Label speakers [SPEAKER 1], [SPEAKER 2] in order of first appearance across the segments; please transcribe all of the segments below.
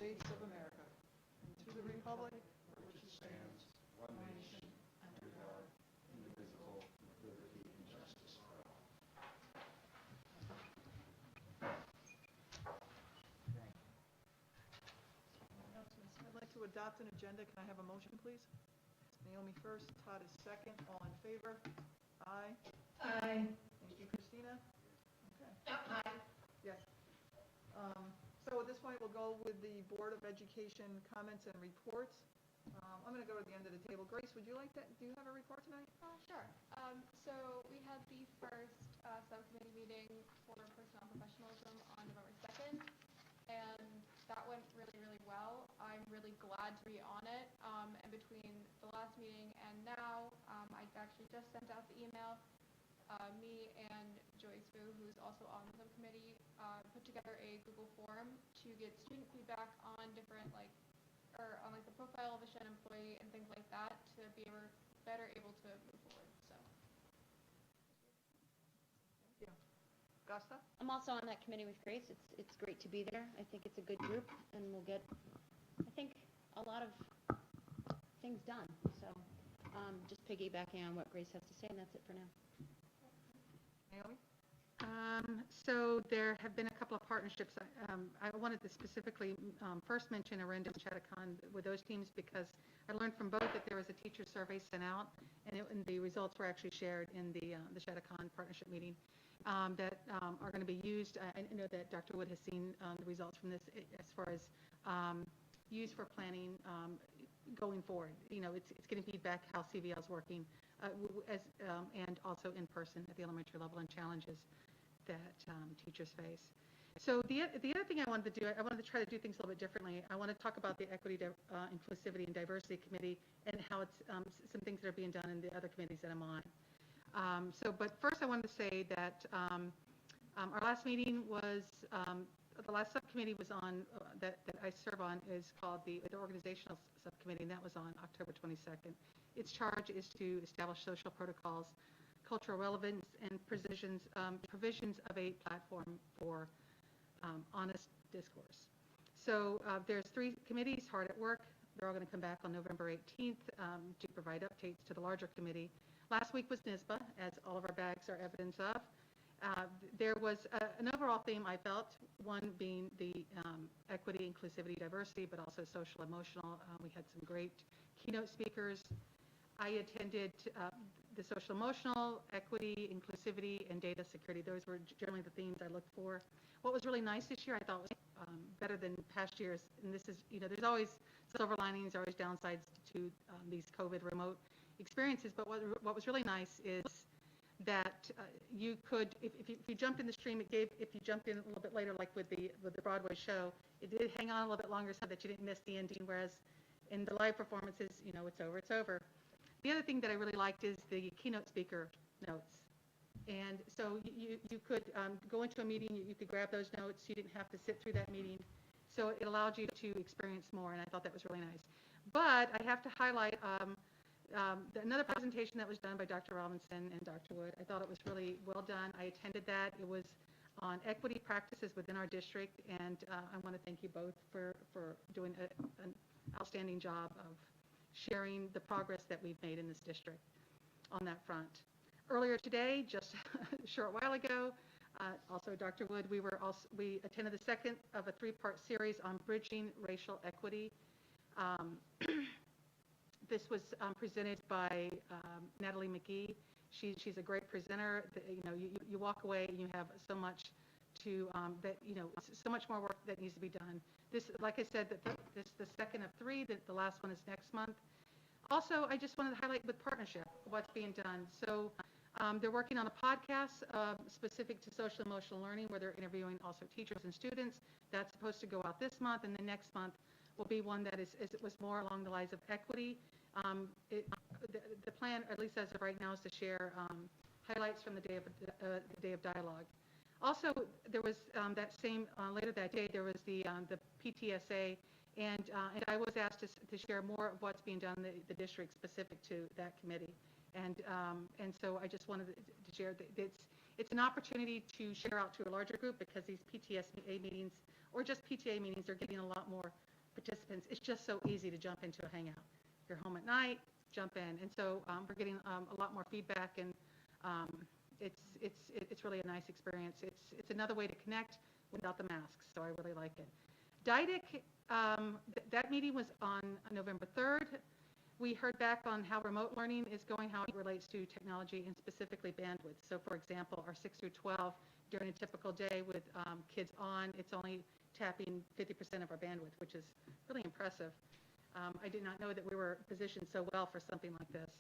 [SPEAKER 1] States of America and to the republic for which it stands, one nation, under God, indivisible, with liberty and justice for all. Okay. Announcements. I'd like to adopt an agenda. Can I have a motion, please? Naomi first, Todd is second. All in favor? Aye.
[SPEAKER 2] Aye.
[SPEAKER 1] Thank you, Christina. Okay.
[SPEAKER 2] Aye.
[SPEAKER 1] Yes. So at this point, we'll go with the Board of Education comments and reports. I'm going to go to the end of the table. Grace, would you like that? Do you have a report tonight?
[SPEAKER 3] Sure. So we had the first subcommittee meeting for personnel professionalism on November 2nd, and that went really, really well. I'm really glad to be on it. And between the last meeting and now, I actually just sent out the email. Me and Joyce Fu, who's also on the subcommittee, put together a Google form to get student feedback on different on the profile of a Shen employee and things like that to be better able to move forward. So.
[SPEAKER 1] Thank you. Gasta?
[SPEAKER 4] I'm also on that committee with Grace. It's great to be there. I think it's a good group, and we'll get, I think, a lot of things done. So just piggybacking on what Grace has to say, and that's it for now.
[SPEAKER 1] Naomi?
[SPEAKER 5] So there have been a couple of partnerships. I wanted to specifically first mention Arenda and Chatacon with those teams because I learned from both that there was a teacher survey sent out, and the results were actually shared in the Chatacon partnership meeting that are going to be used. I know that Dr. Wood has seen the results from this as far as used for planning going forward. You know, it's getting feedback how CVL is working and also in person at the elementary level and challenges that teachers face. So the other thing I wanted to do, I wanted to try to do things a little bit differently. I want to talk about the Equity, Inclusivity, and Diversity Committee and how it's some things that are being done in the other committees that I'm on. But first I wanted to say that our last meeting was, the last subcommittee was on, that I serve on is called the Organizational Subcommittee, and that was on October 22nd. Its charge is to establish social protocols, cultural relevance, and provisions of a platform for honest discourse. So there's 3 committees hard at work. They're all going to come back on November 18th to provide updates to the larger committee. Last week was NISBA, as all of our bags are evidence of. There was an overall theme, I felt, one being the equity, inclusivity, diversity, but also social emotional. We had some great keynote speakers. I attended the social emotional, equity, inclusivity, and data security. Those were generally the themes I looked for. What was really nice this year, I thought was better than past years, and this is, you know, there's always silver linings, always downsides to these COVID remote experiences, but what was really nice is that you could, if you jumped in the stream, it gave, if you jumped in a little bit later, like with the Broadway show, it did hang on a little bit longer so that you didn't miss the ending, whereas in the live performances, you know, it's over, it's over. The other thing that I really liked is the keynote speaker notes. And so you could go into a meeting, you could grab those notes, you didn't have to sit through that meeting. So it allowed you to experience more, and I thought that was really nice. But I have to highlight another presentation that was done by Dr. Robinson and Dr. Wood. I thought it was really well done. I attended that. It was on equity practices within our district, and I want to thank you both for doing an outstanding job of sharing the progress that we've made in this district on that front. Earlier today, just a short while ago, also Dr. Wood, we attended the second of a 3-part series on bridging racial equity. This was presented by Natalie McGee. She's a great presenter. You know, you walk away and you have so much to that, you know, so much more work that needs to be done. This, like I said, this is the second of 3. The last one is next month. Also, I just wanted to highlight with partnership what's being done. So they're working on a podcast specific to social emotional learning, where they're interviewing also teachers and students. That's supposed to go out this month, and the next month will be one that it was more along the lines of equity. The plan, at least as of right now, is to share highlights from the day of dialogue. Also, there was that same later that day, there was the PTSA, and I was asked to share more of what's being done in the district specific to that committee, and so I just wanted to share that it's an opportunity to share out to a larger group, because these PTSA meetings or just PTA meetings are getting a lot more participants, it's just so easy to jump into a hangout. You're home at night, jump in. And so we're getting a lot more feedback, and it's really a nice experience. It's another way to connect without the masks, so I really like it. DIDIC, that meeting was on November 3rd. We heard back on how remote learning is going, how it relates to technology and specifically bandwidth. So for example, our 6 through 12, during a typical day with kids on, it's only tapping 50% of our bandwidth, which is really impressive. I did not know that we were positioned so well for something like this.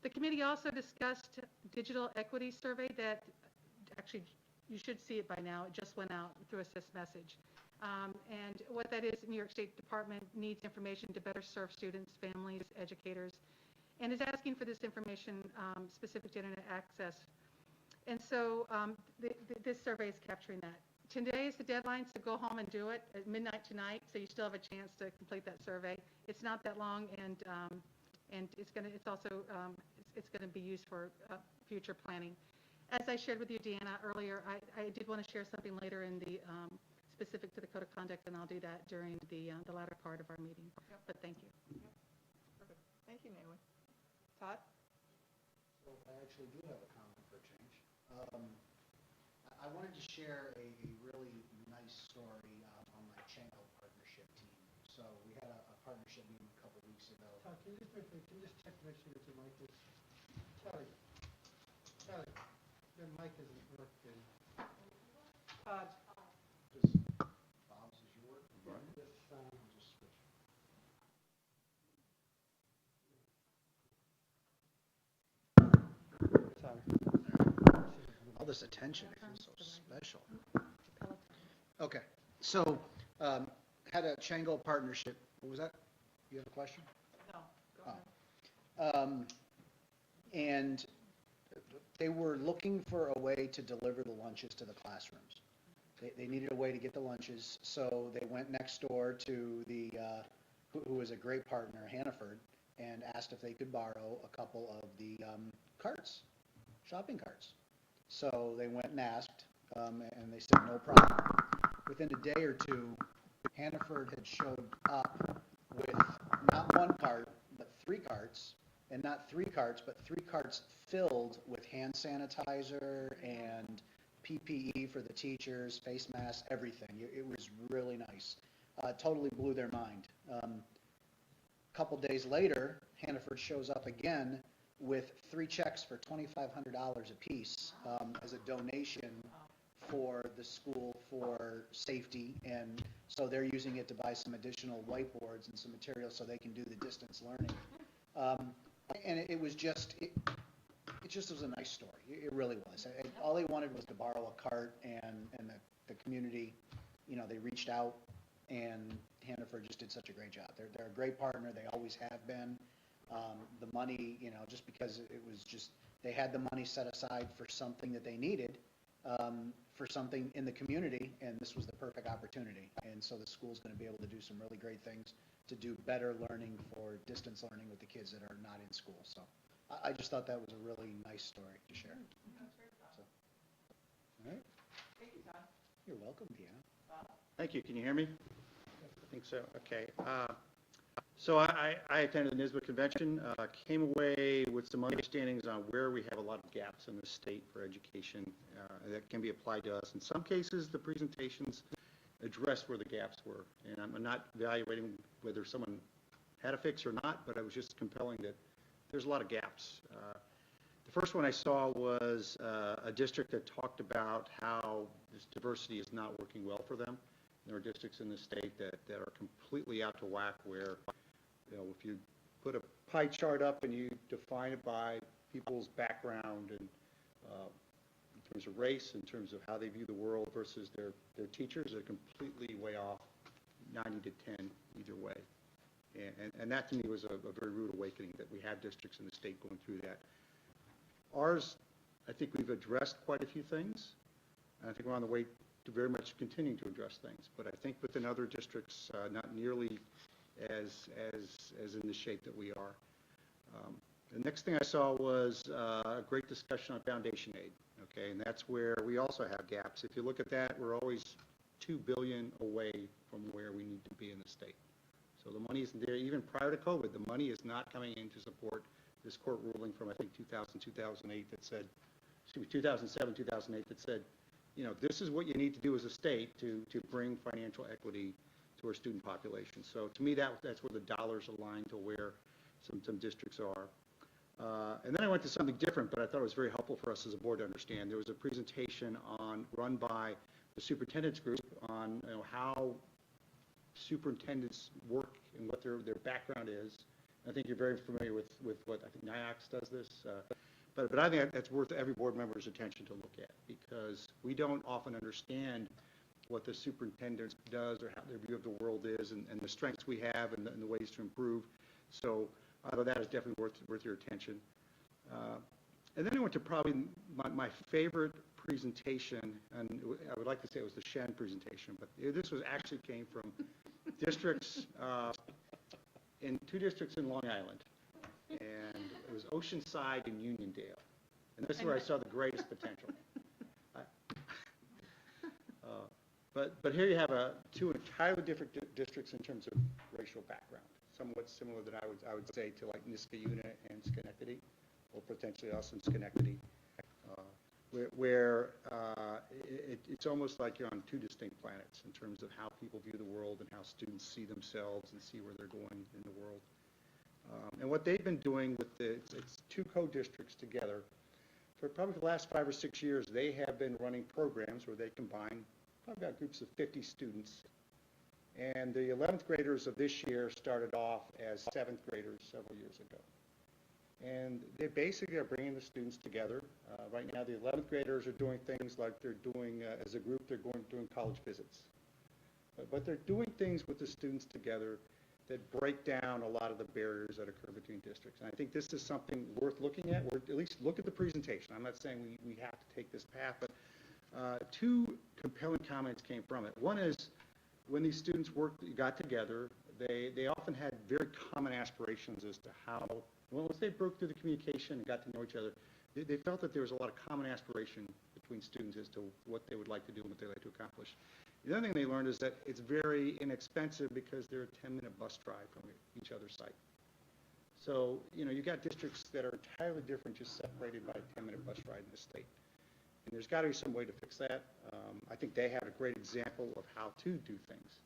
[SPEAKER 5] The committee also discussed digital equity survey that actually, you should see it by now. It just went out through a SIS message. And what that is, New York State Department needs information to better serve students, families, educators, and is asking for this information specific to internet access. And so this survey is capturing that. Today is the deadline, so go home and do it at midnight tonight, so you still have a chance to complete that survey. It's not that long, and it's gonna be used for future planning. As I shared with you, Deanna, earlier, I did want to share something later in the specific to the code of conduct, and I'll do that during the latter part of our meeting.
[SPEAKER 1] Yep.
[SPEAKER 5] But thank you.
[SPEAKER 1] Yep. Perfect. Thank you, Naomi. Todd?
[SPEAKER 2] So I actually do have a comment for a change. I wanted to share a really nice story on my Changle Partnership team. So we had a partnership meeting a couple weeks ago.
[SPEAKER 6] Todd, can you just check to make sure that your mic is, Kelly, your mic isn't working.
[SPEAKER 1] Todd?
[SPEAKER 2] Bob's, is your work?
[SPEAKER 6] This,
[SPEAKER 2] I'll just switch.
[SPEAKER 6] sorry.
[SPEAKER 2] All this attention, it feels so special. Okay, so had a Changle Partnership. What was that? You have a question?
[SPEAKER 1] No, go ahead.
[SPEAKER 2] And they were looking for a way to deliver the lunches to the classrooms. They needed a way to get the lunches, so they went next door to the, who was a great partner, Hannaford, and asked if they could borrow a couple of the carts, shopping carts. So they went and asked, and they said no problem. Within a day or two, Hannaford had showed up with not one cart, but 3 carts, and not 3 carts, but 3 carts filled with hand sanitizer and PPE for the teachers, face masks, everything. It was really nice. Totally blew their mind. A couple days later, Hannaford shows up again with 3 checks for $2,500 apiece as a donation for the school for safety, and so they're using it to buy some additional whiteboards and some materials so they can do the distance learning. And it was just, it just was a nice story. It really was. All they wanted was to borrow a cart, and the community, you know, they reached out, and Hannaford just did such a great job. They're a great partner. They always have been. The money, you know, just because it was just, they had the money set aside for something that they needed, for something in the community, and this was the perfect opportunity. And so the school's going to be able to do some really great things to do better learning for distance learning with the kids that are not in school. So I just thought that was a really nice story to share. So, all right.
[SPEAKER 1] Thank you, Todd.
[SPEAKER 2] You're welcome, Deanna.
[SPEAKER 7] Thank you. Can you hear me? I think so. Okay. So I attended the NYSBA convention, came away with some understandings on where we have a lot of gaps in the state for education that can be applied to us. In some cases, the presentations addressed where the gaps were. And I'm not evaluating whether someone had a fix or not, but it was just compelling that there's a lot of gaps. The first one I saw was a district that talked about how this diversity is not working well for them. There are districts in the state that are completely out to whack where, you know, if you put a pie chart up and you define it by people's background and in terms of race, in terms of how they view the world versus their teachers, they're completely way off, 90 to 10 either way. And that to me was a very rude awakening that we have districts in the state going through that. Ours, I think we've addressed quite a few things, and I think we're on the way to very much continuing to address things. But I think within other districts, not nearly as in the shape that we are. The next thing I saw was a great discussion on foundation aid, okay, and that's where we also have gaps. If you look at that, we're always $2 billion away from where we need to be in the state. So the money isn't there. Even prior to COVID, the money is not coming in to support this court ruling from, I think, 2000, 2008 that said, 2007, 2008 that said, this is what you need to do as a state to bring financial equity to our student population. So to me, that's where the dollars align to where some districts are. And then I went to something different, but I thought it was very helpful for us as a board to understand. There was a presentation run by the superintendent's group on how superintendents work and what their background is. I think you're very familiar with what I think NIACS does this. But I think that's worth every board member's attention to look at, because we don't often understand what the superintendent does or how their view of the world is, and the strengths we have and the ways to improve. So that is definitely worth your attention. And then I went to probably my favorite presentation, and I would like to say it was the Shen presentation, but this actually came from districts, in 2 districts in Long Island. And it was Oceanside and Uniondale. And this is where I saw the greatest potential. But here you have 2 entirely different districts in terms of racial background, somewhat similar that I would say to like Niskayuna and Schenectady, or potentially us in Schenectady, where it's almost like you're on 2 distinct planets in terms of how people view the world and how students see themselves and see where they're going in the world. And what they've been doing with it's 2 co-districts together for probably the last 5 or 6 years. They have been running programs where they combine probably about groups of 50 students. And the 11th graders of this year started off as 7th graders several years ago. And they basically are bringing the students together. Right now, the 11th graders are doing things like they're doing, as a group, they're doing college visits. But they're doing things with the students together that break down a lot of the barriers that occur between districts. And I think this is something worth looking at, or at least look at the presentation. I'm not saying we have to take this path, but 2 compelling comments came from it. One is, when these students got together, they often had very common aspirations as to how, once they broke through the communication and got to know each other, they felt that there was a lot of common aspiration between students as to what they would like to do and what they like to accomplish. The other thing they learned is that it's very inexpensive because they're a 10-minute bus drive from each other's site. So, you've got districts that are entirely different, just separated by a 10-minute bus ride in the state. And there's got to be some way to fix that. I think they have a great example of how to do things.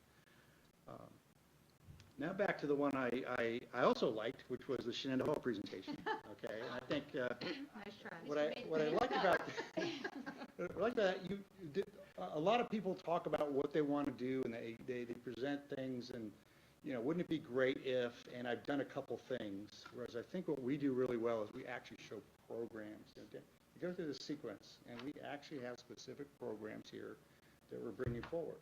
[SPEAKER 7] Now back to the one I also liked, which was the Shenendehowa presentation. Okay, and I think
[SPEAKER 5] Nice try.
[SPEAKER 7] what I like about that, a lot of people talk about what they want to do, and they present things, and wouldn't it be great if, and I've done a couple things, whereas I think what we do really well is we actually show programs. You go through the sequence, and we actually have specific programs here that we're bringing forward.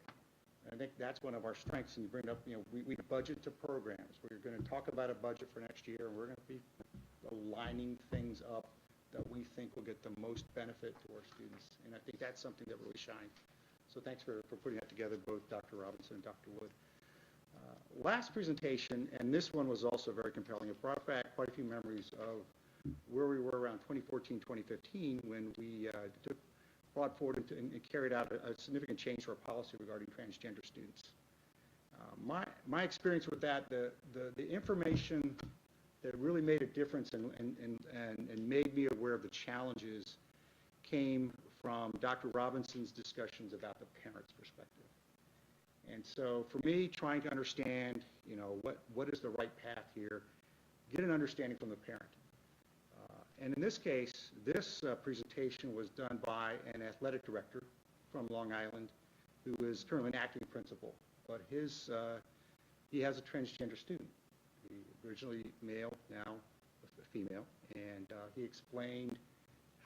[SPEAKER 7] And I think that's one of our strengths, and you bring it up, we budget to programs. We're going to talk about a budget for next year, and we're going to be aligning things up that we think will get the most benefit to our students. And I think that's something that really shines. So thanks for putting that together, both Dr. Robinson and Dr. Wood. Last presentation, and this one was also very compelling. It brought back quite a few memories of where we were around 2014, 2015, when we brought forward and carried out a significant change to our policy regarding transgender students. My experience with that, the information that really made a difference and made me aware of the challenges came from Dr. Robinson's discussions about the parent's perspective. And so for me, trying to understand, what is the right path here, get an understanding from the parent. And in this case, this presentation was done by an athletic director from Long Island who is currently an acting principal. But he has a transgender student. He originally male, now a female. And he explained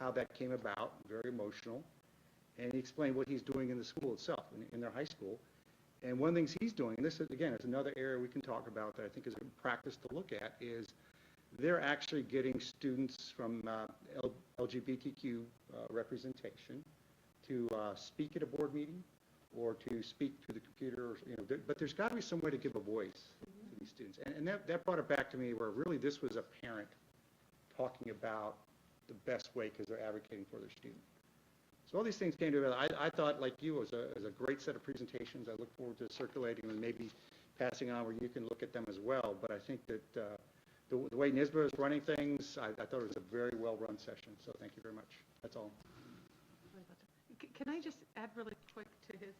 [SPEAKER 7] how that came about, very emotional. And he explained what he's doing in the school itself, in their high school. And one of the things he's doing, and this is, again, it's another area we can talk about that I think is a practice to look at, is they're actually getting students from LGBTQ representation to speak at a board meeting or to speak to the computer, but there's got to be some way to give a voice to these students. And that brought it back to me where really this was a parent talking about the best way because they're advocating for their student. So all these things came together. I thought, like you, it was a great set of presentations. I look forward to circulating and maybe passing on where you can look at them as well. But I think that the way NISBA is running things, I thought it was a very well-run session, so thank you very much. That's all.
[SPEAKER 5] Can I just add really quick to his,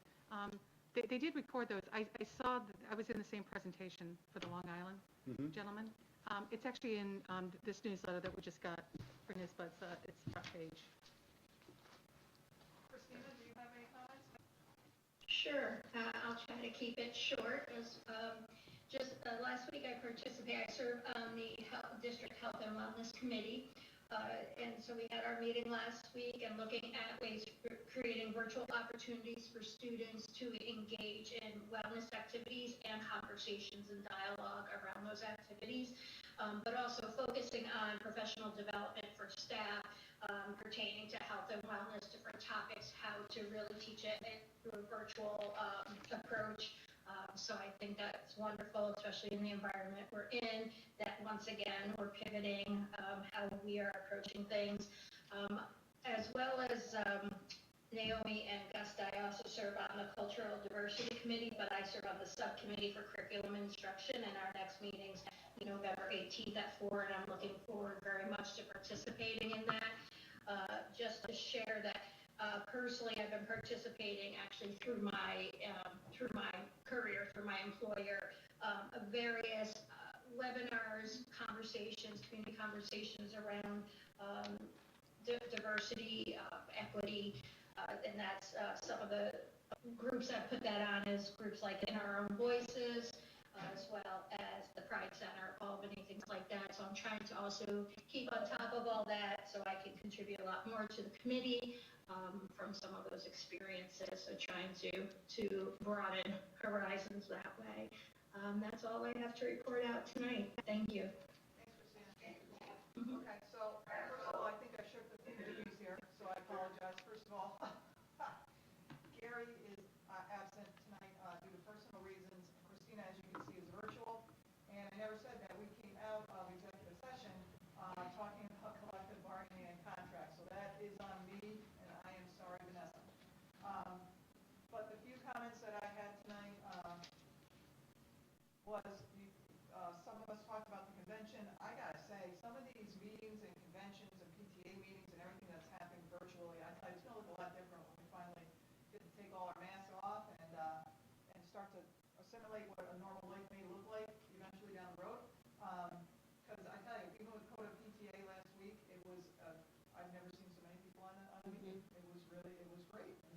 [SPEAKER 5] they did record those. I saw, I was in the same presentation for the Long Island gentleman. It's actually in this newsletter that we just got for NISBA. It's front page.
[SPEAKER 1] Christina, do you have any comments?
[SPEAKER 8] Sure, I'll try to keep it short. Last week I serve on the District Health and Wellness Committee. And so we had our meeting last week and looking at ways for creating virtual opportunities for students to engage in wellness activities and conversations and dialogue around those activities, but also focusing on professional development for staff pertaining to health and wellness, different topics, how to really teach it through a virtual approach. So I think that's wonderful, especially in the environment we're in, that once again, we're pivoting how we are approaching things. As well as Naomi and Gusta, I also serve on the Cultural Diversity Committee, but I serve on the subcommittee for curriculum instruction, and our next meeting's November 18th at 4, and I'm looking forward very much to participating in that. Just to share that personally, I've been participating actually through my career, through my employer, various webinars, conversations, community conversations around diversity, equity, and that's some of the groups I put that on is groups like In Our Own Voices, as well as the Pride Center, Albany, things like that. So I'm trying to also keep on top of all that so I can contribute a lot more to the committee from some of those experiences. So trying to broaden horizons that way. That's all I have to report out tonight. Thank you.
[SPEAKER 1] Thanks, Christina. Okay, so first of all, I think I shook the duties here, so I apologize. First of all, Gary is absent tonight due to personal reasons. Christina, as you can see, is virtual. And I never said that we came out of executive session talking about collective bargaining and contracts. So that is on me, and I am sorry, Vanessa. But the few comments that I had tonight was some of us talked about the convention. I gotta say, some of these meetings and conventions and PTA meetings and everything that's happening virtually, I tell you, it's gonna look a lot different when we finally get to take all our masks off and start to assimilate what a normal lake may look like eventually down the road. Because I tell you, even with CODA PTA last week, it was I've never seen so many people on a meeting. It was great, and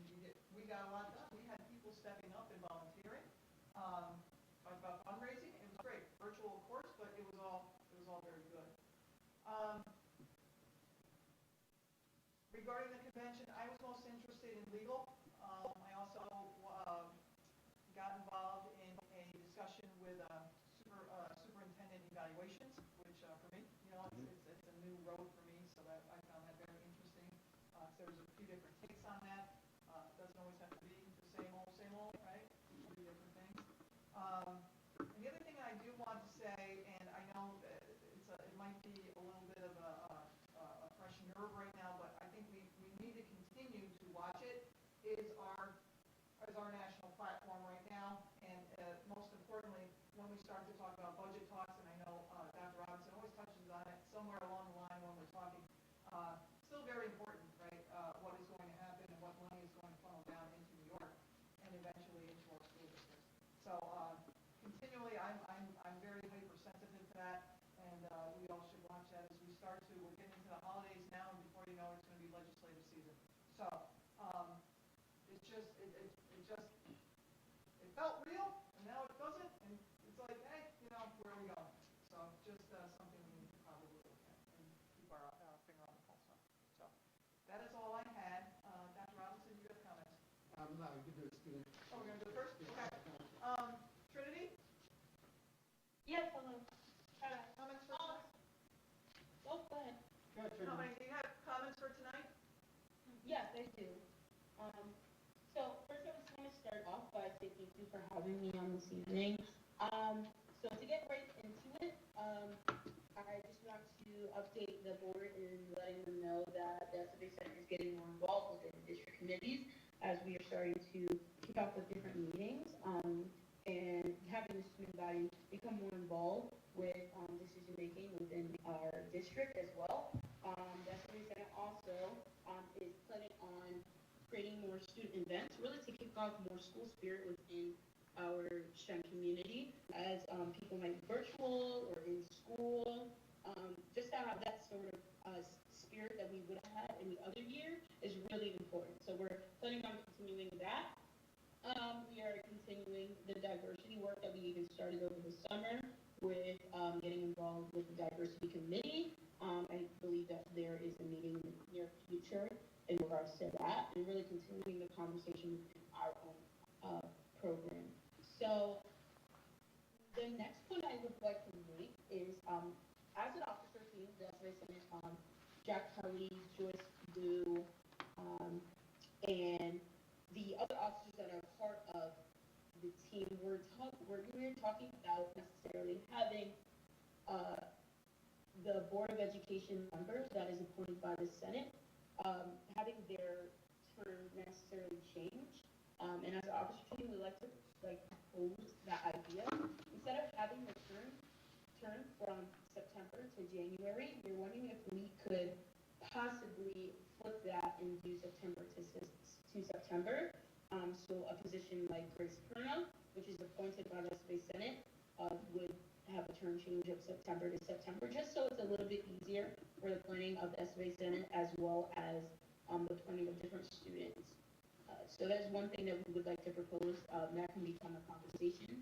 [SPEAKER 1] we got a lot done. We had people stepping up and volunteering. Talked about fundraising. It was great, virtual of course, but it was all very good. Regarding the convention, I was most interested in legal. I also got involved in a discussion with superintendent evaluations, which for me, it's a new road for me, so that I found that very interesting. So there's a few different takes on that. Doesn't always have to be the same old, right? It can be different things. And the other thing I do want to say, and I know it might be a little bit of a fresh nerve right now, but I think we need to continue to watch it, is our national platform right now. And most importantly, when we start to talk about budget talks, and I know Dr. Robinson always touches on it somewhere along the line when we're talking, still very important, right? What is going to happen and what money is going to funnel down into New York and eventually into our school districts. So continually, I'm very hypersensitive to that, and we all should watch that as we start to. We're getting into the holidays now, and before you know it, it's going to be legislative season. So it felt real, and now it doesn't, and it's like, hey, where are we going? So just something we need to probably look at and keep our finger on the pulse on. So that is all I had. Dr. Robinson, you have comments?
[SPEAKER 6] No, you can do it, student.
[SPEAKER 1] Oh, we're going to do it first? Okay. Trinity?
[SPEAKER 9] Yes, hello.
[SPEAKER 1] Comments for tonight?
[SPEAKER 9] Oh, go ahead.
[SPEAKER 6] Go ahead,
[SPEAKER 1] Do
[SPEAKER 6] Trinity.
[SPEAKER 1] you have comments for tonight?
[SPEAKER 9] Yes, I do. So first I just want to start off by saying thank you for having me on this evening. So to get right into it, I just want to update the board in letting them know that the Civic Center is getting more involved within the district committees as we are starting to kick off with different meetings and having the student body become more involved with decision-making within our district as well. The SBA Senate also is planning on creating more student events, really to kick off more school spirit within our STEM community, as people might be virtual or in school. Just to have that sort of spirit that we would have had any other year is really important. So we're planning on continuing that. We are continuing the diversity work that we even started over the summer with getting involved with the diversity committee. I believe that there is a meeting in the near future in regards to that, and really continuing the conversation within our own program. So the next point I would like to make is, as an officer team, the SBA Senate, Jack Kelly, Joyce Blue, and the other officers that are part of the team, we're talking about necessarily having the Board of Education members that is appointed by the Senate, having their term necessarily change. And as an officer team, we like to propose that idea. Instead of having the term from September to January, we're wondering if we could possibly flip that and do September to September. So a position like Grace Perna, which is appointed by the SBA Senate, would have a term change of September to September, just so it's a little bit easier for the planning of the SBA Senate as well as the planning of different students. So that's one thing that we would like to propose. That can become a conversation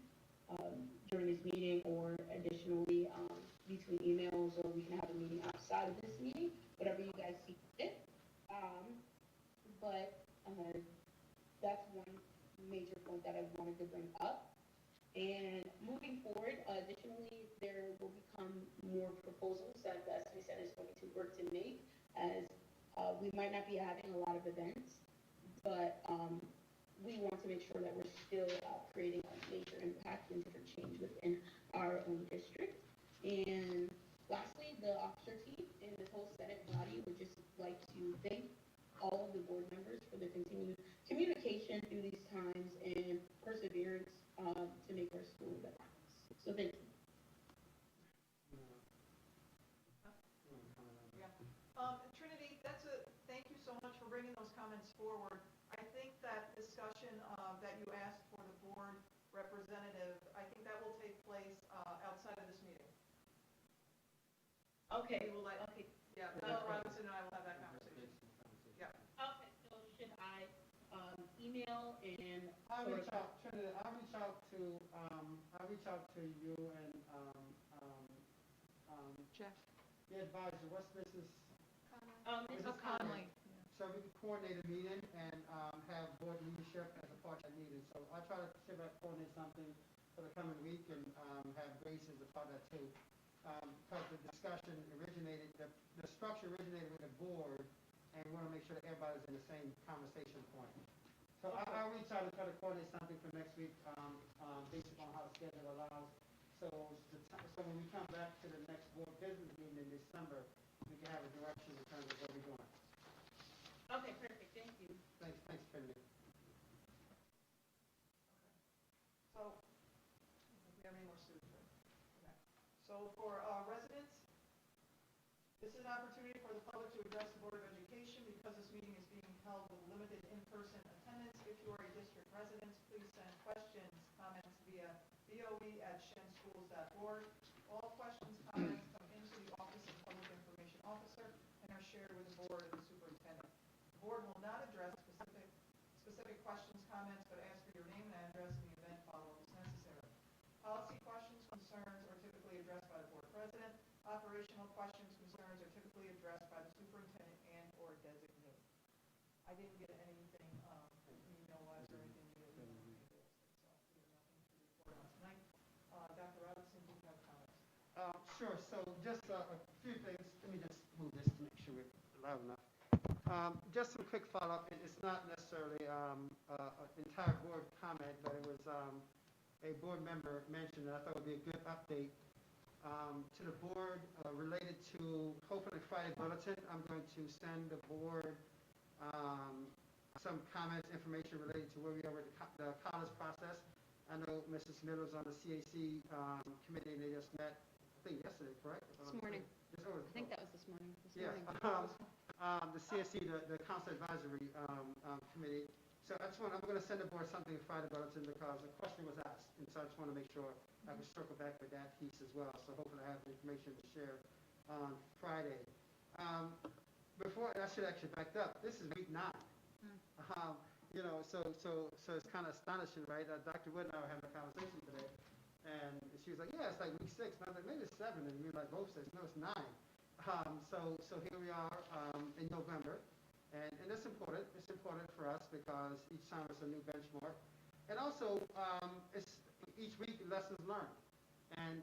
[SPEAKER 9] during this meeting, or additionally between emails, or we can have a meeting outside of this meeting, whatever you guys see fit. But that's one major point that I wanted to bring up. And moving forward, additionally, there will become more proposals that the SBA Senate is going to work to make, as we might not be having a lot of events, but we want to make sure that we're still creating a major impact and different change within our own district. And lastly, the officer team and the whole Senate body would just like to thank all of the board members for their continued communication through these times and perseverance to make our school better. So thank you.
[SPEAKER 1] Trinity, thank you so much for bringing those comments forward. I think that discussion that you asked for the board representative, I think that will take place outside of this meeting.
[SPEAKER 9] Okay.
[SPEAKER 1] We will okay. Yeah, Bill Robinson and I will have that conversation. Yeah.
[SPEAKER 9] Okay, so should I email and
[SPEAKER 6] I'll reach out, Trinity, I'll reach out to you and
[SPEAKER 5] Jeff?
[SPEAKER 6] the advisor, what's Mrs.
[SPEAKER 5] Mrs. Conley.
[SPEAKER 6] So we can coordinate a meeting and have board leadership as a part of that meeting. So I'll try to see if I can coordinate something for the coming week and have Grace as a part of that too. Because the discussion originated, the structure originated with the board, and we want to make sure that everybody's in the same conversation point. So I'll reach out and try to coordinate something for next week based upon how the schedule allows. So when we come back to the next board business meeting in December, we can have a direction in terms of what we're doing.
[SPEAKER 9] Okay, perfect, thank you.
[SPEAKER 6] Thanks, Trinity.
[SPEAKER 1] So, do we have any more students? Okay. So for residents, this is an opportunity for the public to address the Board of Education. Because this meeting is being held with limited in-person attendance, if you are a district resident, please send questions, comments via boe@shenschools.org. All questions, comments come into the Office of Public Information Officer and are shared with the board and the superintendent. The board will not address specific questions, comments, but ask for your name and address in the event follow-up is necessary. Policy questions, concerns are typically addressed by the board president. Operational questions, concerns are typically addressed by the superintendent and or designee. I didn't get anything, email-wise or anything via email. So we have nothing to report on tonight. Dr. Robinson, do you have comments?
[SPEAKER 6] Sure. So just a few things. Let me just move this to make sure we're loud enough. Just some quick follow-up. It's not necessarily an entire board comment, but it was a board member mentioned that I thought would be a good update to the board related to hopefully Friday bulletin. I'm going to send the board some comments, information related to where we are with the college process. I know Mrs. Miller's on the CAC committee, and they just met, I think yesterday, correct?
[SPEAKER 4] This morning.
[SPEAKER 6] Oh,
[SPEAKER 4] I think that was this morning.
[SPEAKER 6] Yeah, the CSC, the Council Advisory Committee. So I'm going to send the board something Friday about it because a question was asked, and so I just want to make sure I can circle back with that piece as well. So hopefully I have the information to share on Friday. Before I should actually backed up. This is week 9. So it's kind of astonishing, right? Dr. Wood and I were having a conversation today, and she was like, "Yeah, it's like week 6." And I was like, "Maybe it's 7." And we were like, both says, "No, it's 9." So here we are in November, and it's important. It's important for us because each time it's a new benchmark, and also it's each week lessons learned, and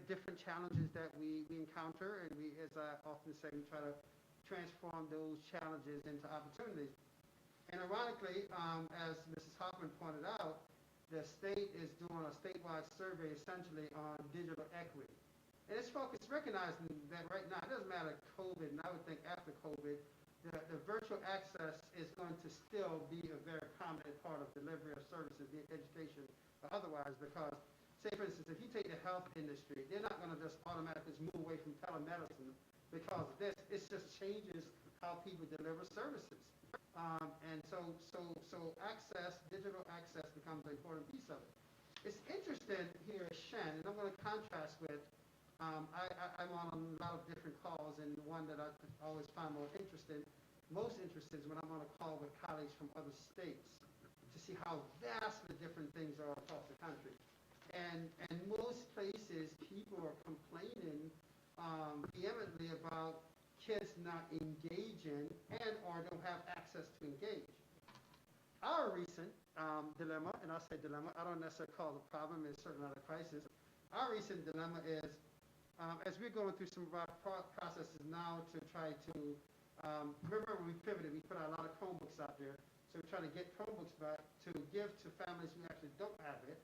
[SPEAKER 6] different challenges that we encounter, and we, as I often say, we try to transform those challenges into opportunities. And ironically, as Mrs. Hoffman pointed out, the state is doing a statewide survey essentially on digital equity. And it's focused, recognizing that right now, it doesn't matter COVID, and I would think after COVID, the virtual access is going to still be a very prominent part of delivery of services, be it education or otherwise, because, say for instance, if you take the health industry, they're not going to just automatically move away from telemedicine because of this. It just changes how people deliver services. And so access, digital access becomes an important piece of it. It's interesting here at Shen, and I'm going to contrast with, I'm on a lot of different calls, and the one that I always find most interested is when I'm on a call with colleagues from other states to see how vastly different things are across the country. And most places, people are complaining vehemently about kids not engaging and or don't have access to engage. Our recent dilemma, and I'll say dilemma, I don't necessarily call it a problem, it's certainly not a crisis. Our recent dilemma is, as we're going through some of our processes now to try to, remember when we pivoted, we put out a lot of Chromebooks out there, so we're trying to get Chromebooks back to give to families who actually don't have it.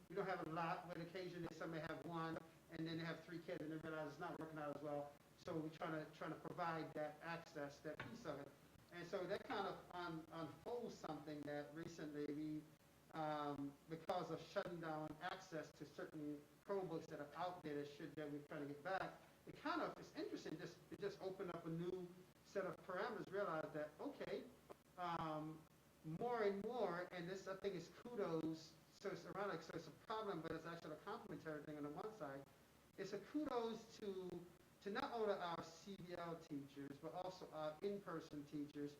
[SPEAKER 6] We don't have a lot, but occasionally somebody have one, and then they have 3 kids, and they realize it's not working out as well. So we're trying to provide that access, that piece of it. And so that kind of unfolds something that recently we, because of shutting down access to certain Chromebooks that are out there that we're trying to get back, it's interesting, it just opened up a new set of parameters, realize that, okay, more and more, and this I think is kudos, so it's ironic, so it's a problem, but it's actually a complementary thing on the one side. It's a kudos to not only our CBL teachers, but also our in-person teachers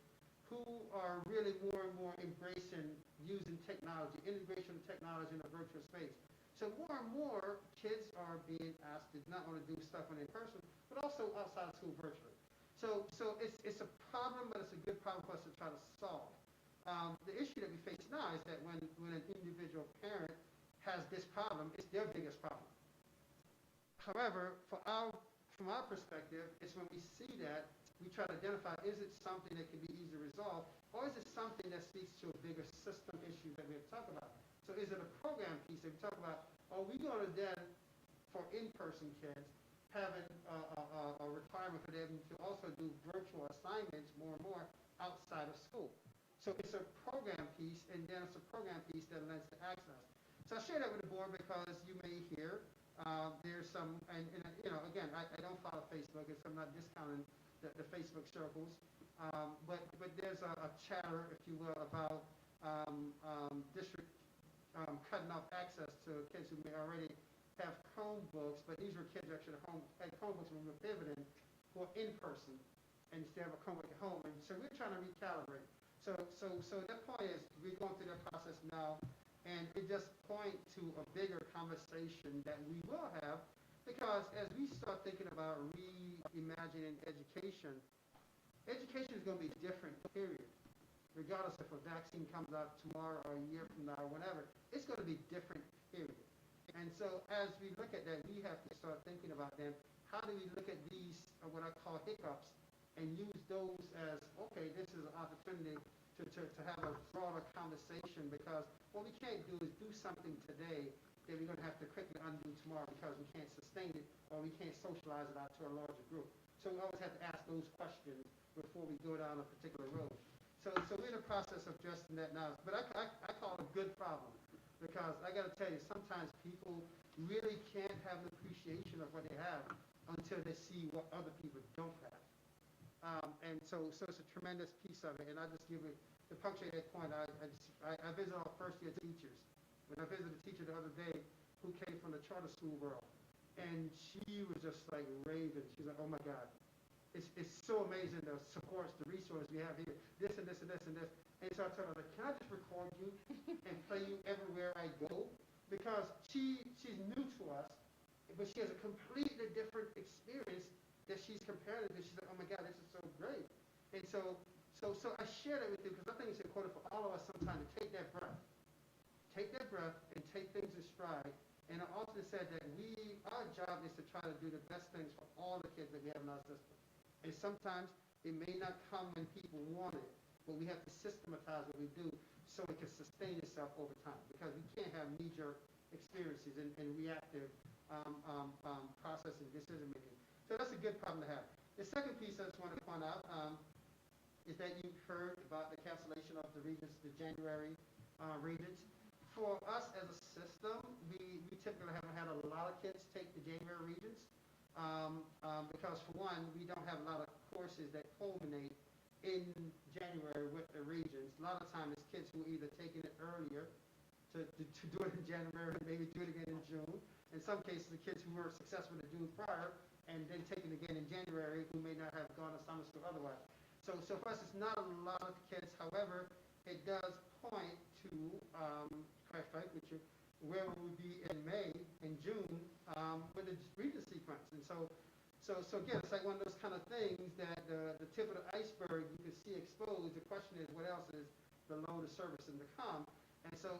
[SPEAKER 6] who are really more and more embracing using technology, integration of technology in a virtual space. So more and more kids are being asked to not only do stuff in person, but also outside of school virtually. So it's a problem, but it's a good problem for us to try to solve. The issue that we face now is that when an individual parent has this problem, it's their biggest problem. However, from our perspective, it's when we see that, we try to identify, is it something that can be easily resolved, or is it something that speaks to a bigger system issue that we have talked about? So is it a program piece that we talk about, are we going to then, for in-person kids, having a requirement for them to also do virtual assignments more and more outside of school? So it's a program piece, and then it's a program piece that lends to access. So I share that with the board because you may hear there's some, and again, I don't follow Facebook, so I'm not discounting the Facebook circles, but there's a chatter, if you will, about district cutting off access to kids who may already have Chromebooks, but these were kids who actually had Chromebooks when we were pivoting who are in person and still have a Chromebook at home, and so we're trying to recalibrate. So that point is we're going through that process now, and it just points to a bigger conversation that we will have, because as we start thinking about reimagining education is going to be different, period. Regardless if a vaccine comes out tomorrow or a year from now or whenever, it's going to be different, period. And so as we look at that, we have to start thinking about then, how do we look at these, what I call hiccups, and use those as, okay, this is an opportunity to have a broader conversation, because what we can't do is do something today that we're going to have to quickly undo tomorrow because we can't sustain it or we can't socialize it out to a larger group. So we always have to ask those questions before we go down a particular road. So we're in the process of addressing that now, but I call it a good problem. because I gotta tell you, sometimes people really can't have an appreciation of what they have until they see what other people don't have. And so it's a tremendous piece of it, and I'll just give it, to punctuate that point, I visit our first year teachers. When I visited a teacher the other day who came from the charter school world, and she was just like raving. She's like, oh my God, it's so amazing the supports, the resources we have here, this and this and this and this. And so I told her, like, can I just record you and play you everywhere I go? Because she's new to us, but she has a completely different experience that she's comparing it to. She's like, oh my God, this is so great. And so I share that with you because I think it's important for all of us sometimes to take that breath and take things in stride. And I often said that our job is to try to do the best things for all the kids that we have in our system. And sometimes it may not come when people want it, but we have to systematize what we do so it can sustain itself over time, because we can't have knee-jerk experiences and reactive processing, decision-making. So that's a good problem to have. The second piece I just want to point out is that you've heard about the cancellation of the Regents, the January Regents. For us as a system, we typically haven't had a lot of kids take the January Regents because, for one, we don't have a lot of courses that culminate in January with the Regents. A lot of times it's kids who are either taking it earlier to do it in January and maybe do it again in June. In some cases, the kids who were successful the June prior and then taking it again in January who may not have gone to summer school otherwise. So for us, it's not a lot of kids. However, it does point to, quite frankly, where we would be in May and June with the Regent sequence. And so again, it's like one of those kind of things that the tip of the iceberg you can see exposed. The question is, what else is below the surface and to come? And so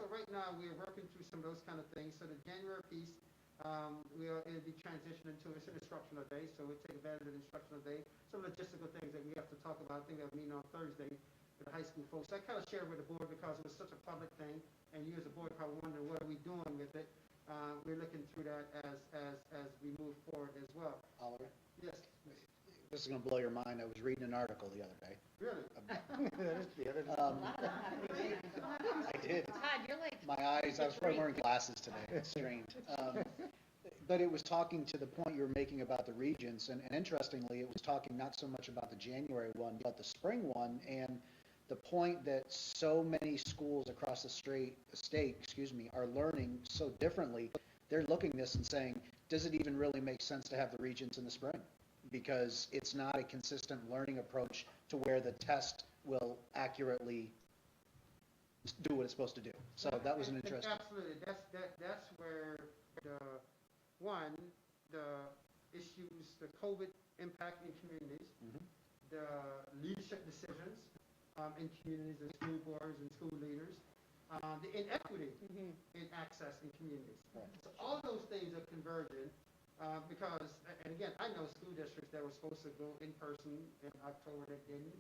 [SPEAKER 6] right now we're working through some of those kind of things. So the January piece, it'll be transitioned into it's an instructional day, so we'll take advantage of the instructional day. Some logistical things that we have to talk about. I think we'll meet on Thursday with the high school folks. So I kind of shared with the board because it was such a public thing, and you as a board probably wondering what are we doing with it. We're looking through that as we move forward as well.
[SPEAKER 2] Oliver,
[SPEAKER 6] Yes.
[SPEAKER 2] this is going to blow your mind. I was reading an article the other day.
[SPEAKER 6] Really?
[SPEAKER 2] I did.
[SPEAKER 4] Todd, you're like.
[SPEAKER 2] My eyes, I was probably wearing glasses today. It's strained. But it was talking to the point you were making about the Regents, and interestingly, it was talking not so much about the January one, but the spring one, and the point that so many schools across the state, are learning so differently. They're looking at this and saying, does it even really make sense to have the Regents in the spring? Because it's not a consistent learning approach to where the test will accurately do what it's supposed to do. So that was an interesting.
[SPEAKER 6] Absolutely. That's where the issues, the COVID impact in communities, the leadership decisions in communities and school boards and school leaders, the inequity in access in communities.
[SPEAKER 2] Right.
[SPEAKER 6] So all those things are converging because, and again, I know school districts that were supposed to go in person in October that didn't,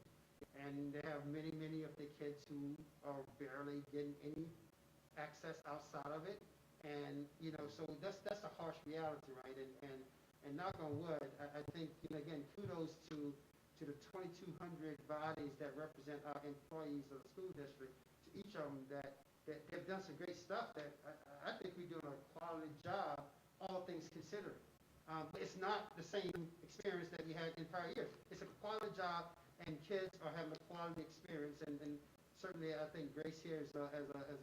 [SPEAKER 6] and they have many of the kids who are barely getting any access outside of it. And, so that's a harsh reality, right? And knock on wood, I think, again, kudos to the 2,200 bodies that represent our employees of the school district, to each of them that have done some great stuff that I think we're doing a quality job, all things considered. But it's not the same experience that we had in prior years. It's a quality job, and kids are having a quality experience. And certainly, I think Grace here, as a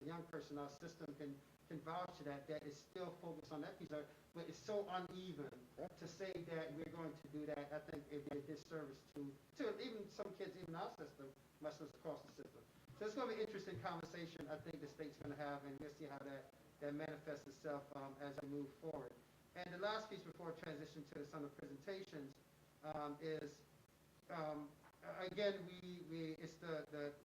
[SPEAKER 6] young person, our system can vouch to that is still focused on that piece of it, but it's so uneven to say that we're going to do that. I think it'd be a disservice to even some kids, even our system, much less across the system. So it's going to be an interesting conversation I think the state's going to have, and we'll see how that manifests itself as we move forward. And the last piece before I transition to some of the presentations is, again,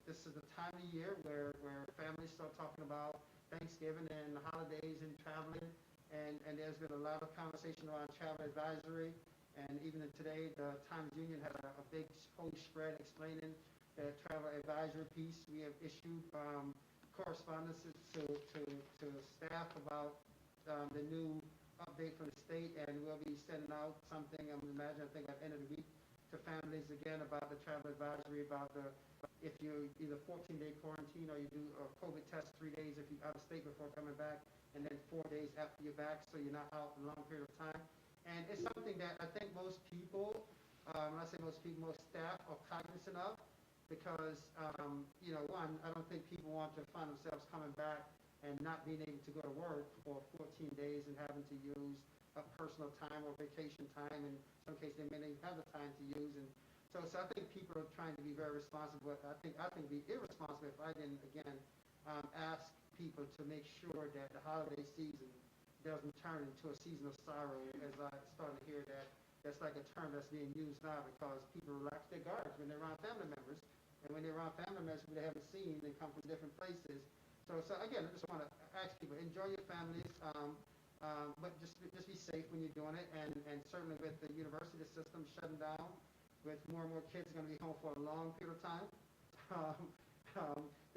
[SPEAKER 6] this is the time of year where families start talking about Thanksgiving and the holidays and traveling, and there's been a lot of conversation around travel advisory, and even today the Times Union had a big whole spread explaining the travel advisory piece. We have issued correspondences to staff about the new update from the state, and we'll be sending out something, I think at the end of the week, to to families again about the travel advisory, about if you either 14-day quarantine or you do a COVID test 3 days if you're out of state before coming back, and then 4 days after you're back, so you're not out a long period of time. And it's something that I think most people, when I say most people, most staff are cognizant of, because, one, I don't think people want to find themselves coming back and not being able to go to work for 14 days and having to use personal time or vacation time. In some cases, they may not even have the time to use. And so I think people are trying to be very responsible. But I think it'd be irresponsible if I didn't, again, ask people to make sure that the holiday season doesn't turn into a season of sorrow, as I started to hear that's like a term that's being used now, because people relax their guards when they're around family members, and when they're around family members who they haven't seen, they come from different places. So again, I just want to ask people, enjoy your families, but just be safe when you're doing it, and certainly with the university system shutting down, with more and more kids going to be home for a long period of time,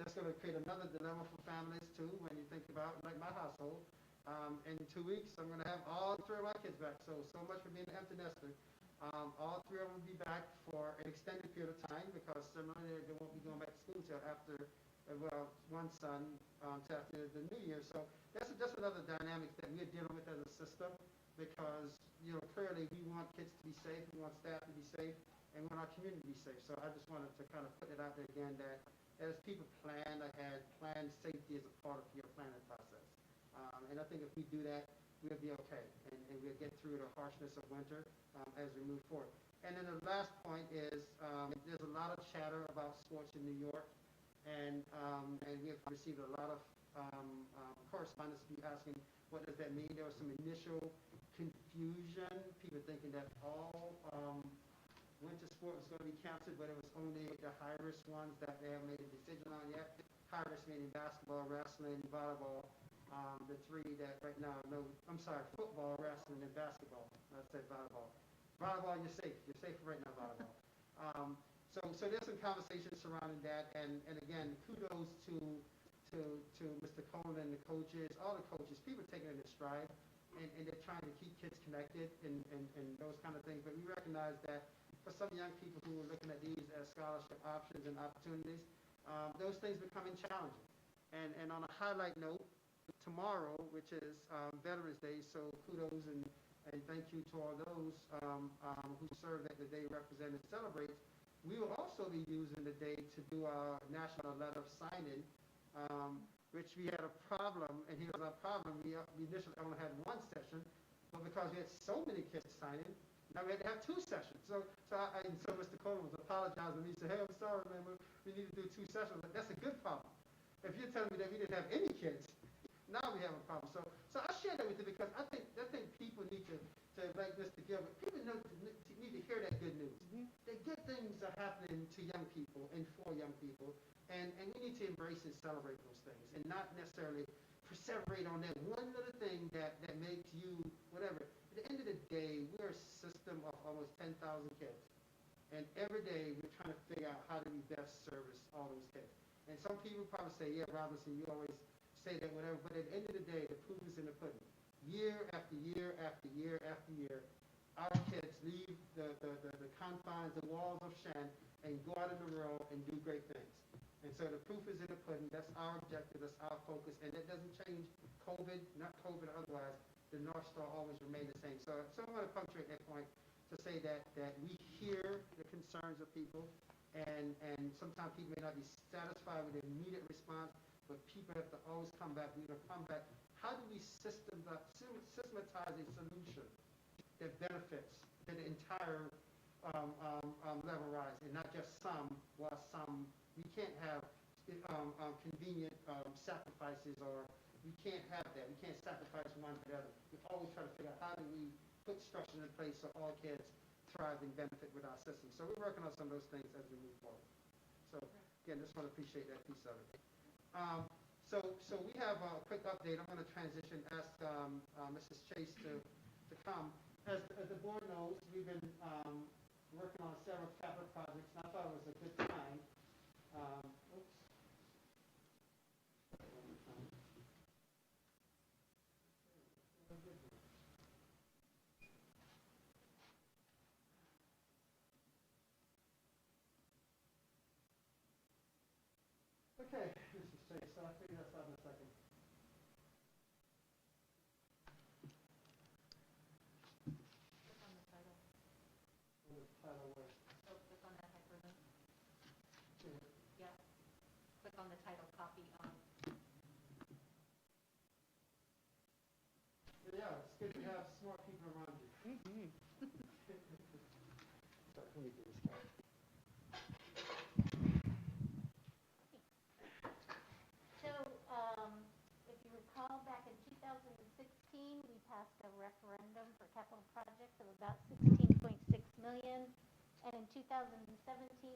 [SPEAKER 6] that's going to create another dilemma for families too, when you think about, like my household. In 2 weeks, I'm going to have all 3 of my kids back. So much for being an empty nester. All 3 of them will be back for an extended period of time, because similarly, they won't be going back to school till after, one son, till after the new year. So that's just another dynamic that we're dealing with as a system, because, clearly we want kids to be safe, we want staff to be safe, and we want our community to be safe. So I just wanted to kind of put it out there again that as people plan ahead, plan safety as a part of your planning process. And I think if we do that, we'll be okay, and we'll get through the harshness of winter as we move forward. And then the last point is there's a lot of chatter about sports in New York, and we have received a lot of correspondence from you asking what does that mean. There was some initial confusion, people thinking that all winter sport was going to be canceled, but it was only the high-risk ones that they haven't made a decision on yet. High-risk meaning basketball, wrestling, volleyball. The 3 that right now, football, wrestling, and basketball. I said volleyball. Volleyball, you're safe. You're safe right now, volleyball. So there's some conversations surrounding that, and again, kudos to Mr. Coleman and the coaches, all the coaches. People are taking it in stride, and they're trying to keep kids connected and those kind of things. But we recognize that for some young people who are looking at these as scholarship options and opportunities, those things becoming challenging. And on a highlight note, tomorrow, which is Veterans Day, so kudos and thank you to all those who serve that the day represent and celebrates. We will also be using the day to do our national letter of signing, which we had a problem, and here's our problem. We initially only had 1 session, but because we had so many kids signing, now we had to have 2 sessions. So Mr. Coleman was apologizing. He said, hey, I'm sorry, man, we need to do 2 sessions, but that's a good problem. If you're telling me that we didn't have any kids, now we have a problem. So I share that with you because I think people need to like Mr. Gilbert, people need to hear that good news. Mm-hmm. That good things are happening to young people and for young people, and we need to embrace and celebrate those things, and not necessarily perseverate on that one little thing that makes you whatever. At the end of the day, we're a system of almost 10,000 kids, and every day we're trying to figure out how do we best service all those kids. And some people probably say, yeah, Robinson, you always say that, whatever, but at the end of the day, the proof is in the pudding. Year after year after year after year, our kids leave the confines, the walls of Shen, and go out in the world and do great things. And so the proof is in the pudding. That's our objective. That's our focus. And that doesn't change. COVID, not COVID or otherwise, the North Star always remain the same. So I want to punctuate that point to say that we hear the concerns of people, and sometimes people may not be satisfied with the immediate response, but people have to always come back. We're going to come back. How do we systematize a solution that benefits to the entire level rise, and not just some, while some, we can't have convenient sacrifices, or we can't have that. We can't sacrifice one for the other. We always try to figure out how do we put structures in place so all kids thrive and benefit with our system. So we're working on some of those things as we move forward. So again, just want to appreciate that piece of it. So we have a quick update. I'm going to transition, ask Mrs. Chase to come. As the board knows, we've been working on several capital projects, and I thought it was a good time. Okay, Mr. Chase, so I'll figure this out in a second.
[SPEAKER 4] Click on the title.
[SPEAKER 6] On the title where,
[SPEAKER 4] Oh, click on that hyperlink.
[SPEAKER 6] yeah.
[SPEAKER 4] Yeah. Click on the title, copy of.
[SPEAKER 6] But yeah, it's good to have smart people around you.
[SPEAKER 4] Mm-hmm.
[SPEAKER 6] So, let me do this, guy.
[SPEAKER 10] So, if you recall, back in 2016, we passed a referendum for capital projects of about 16.6 million. And in 2017,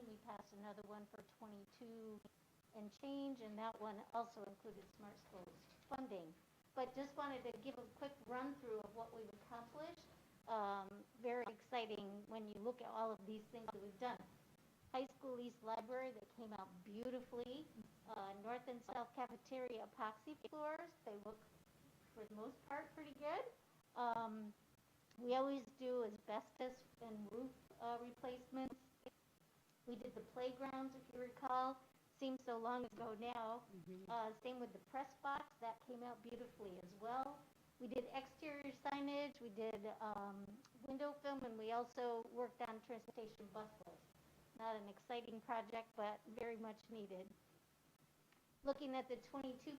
[SPEAKER 10] we passed another one for 22 and change, and that one also included smart schools funding. But just wanted to give a quick run through of what we've accomplished. Very exciting when you look at all of these things that we've done. High School East Library that came out beautifully. North and South Cafeteria epoxy floors. They look, for the most part, pretty good. We always do asbestos and roof replacements. We did the playgrounds, if you recall. Seems so long ago now. Same with the press box. That came out beautifully as well. We did exterior signage. We did window film, and we also worked on transportation bus lifts. Not an exciting project, but very much needed. Looking at the $22.2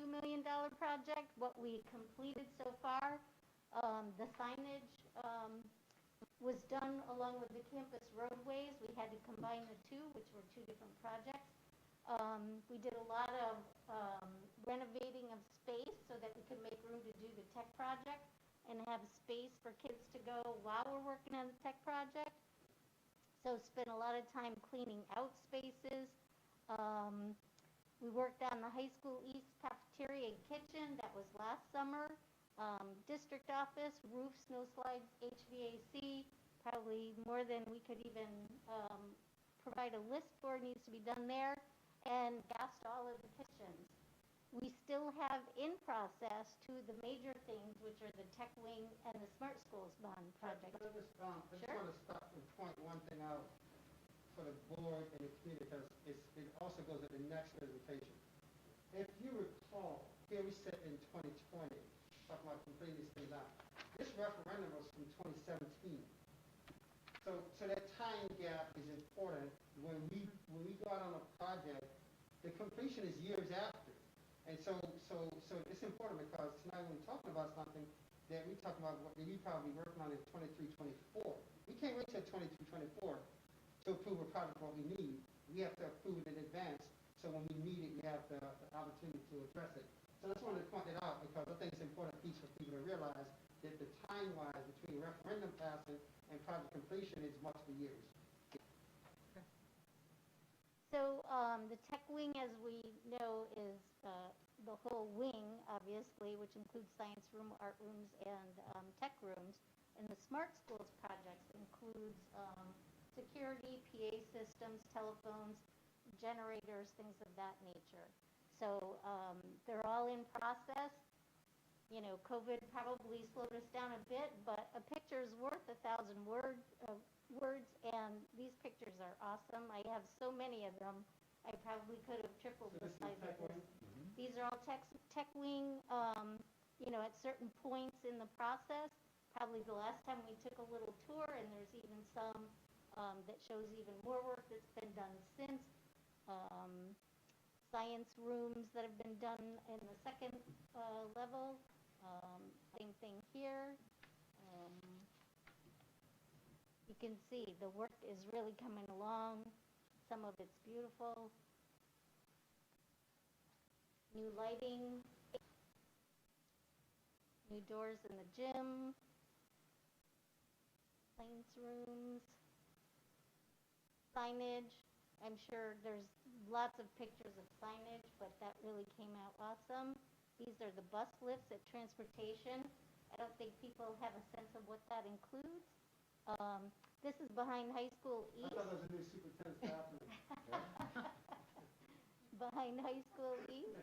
[SPEAKER 10] million project, what we completed so far, the signage was done along with the campus roadways. We had to combine the two, which were two different projects. We did a lot of renovating of space so that we could make room to do the tech project and have space for kids to go while we're working on the tech project. So spent a lot of time cleaning out spaces. We worked on the high school east cafeteria and kitchen. That was last summer. District office, roof, snow slides, HVAC, probably more than we could even provide a list for needs to be done there. And gassed all of the kitchens. We still have in process two of the major things, which are the tech wing and the smart schools bond project.
[SPEAKER 6] I just
[SPEAKER 10] Sure.
[SPEAKER 6] want to stop and point one thing out for the board and the community, because it also goes to the next presentation. If you recall, here we sit in 2020, talking about completing these things out. This referendum was from 2017. So that time gap is important. When we go out on a project, the completion is years after. And so it's important, because tonight when we're talking about something that we talk about what we probably working on in 23, 24. We can't wait till 23, 24 to approve a project what we need. We have to approve it in advance, so when we need it, we have the opportunity to address it. So I just wanted to point it out, because I think it's an important piece for people to realize that the time-wise between referendum passing and project completion is multiple years.
[SPEAKER 10] So the tech wing, as we know, is the whole wing, obviously, which includes science room, art rooms, and tech rooms. And the smart schools projects includes security, PA systems, telephones, generators, things of that nature. So they're all in process. You know, COVID probably slowed us down a bit, but a picture is worth 1,000 words, and these pictures are awesome. I have so many of them. I probably could have tripled
[SPEAKER 6] So
[SPEAKER 10] the
[SPEAKER 6] this is
[SPEAKER 10] size
[SPEAKER 6] tech
[SPEAKER 10] of this.
[SPEAKER 6] wing?
[SPEAKER 10] These are all tech wing, you know, at certain points in the process. Probably the last time we took a little tour, and there's even some that shows even more work that's been done since. Science rooms that have been done in the second level. Same thing here. You can see the work is really coming along. Some of it's beautiful. New lighting. New doors in the gym. Science rooms. Signage. I'm sure there's lots of pictures of signage, but that really came out awesome. These are the bus lifts at transportation. I don't think people have a sense of what that includes. This is behind High School
[SPEAKER 6] I
[SPEAKER 10] East.
[SPEAKER 6] thought that was a new superintendent's bathroom.
[SPEAKER 10] Behind High School East.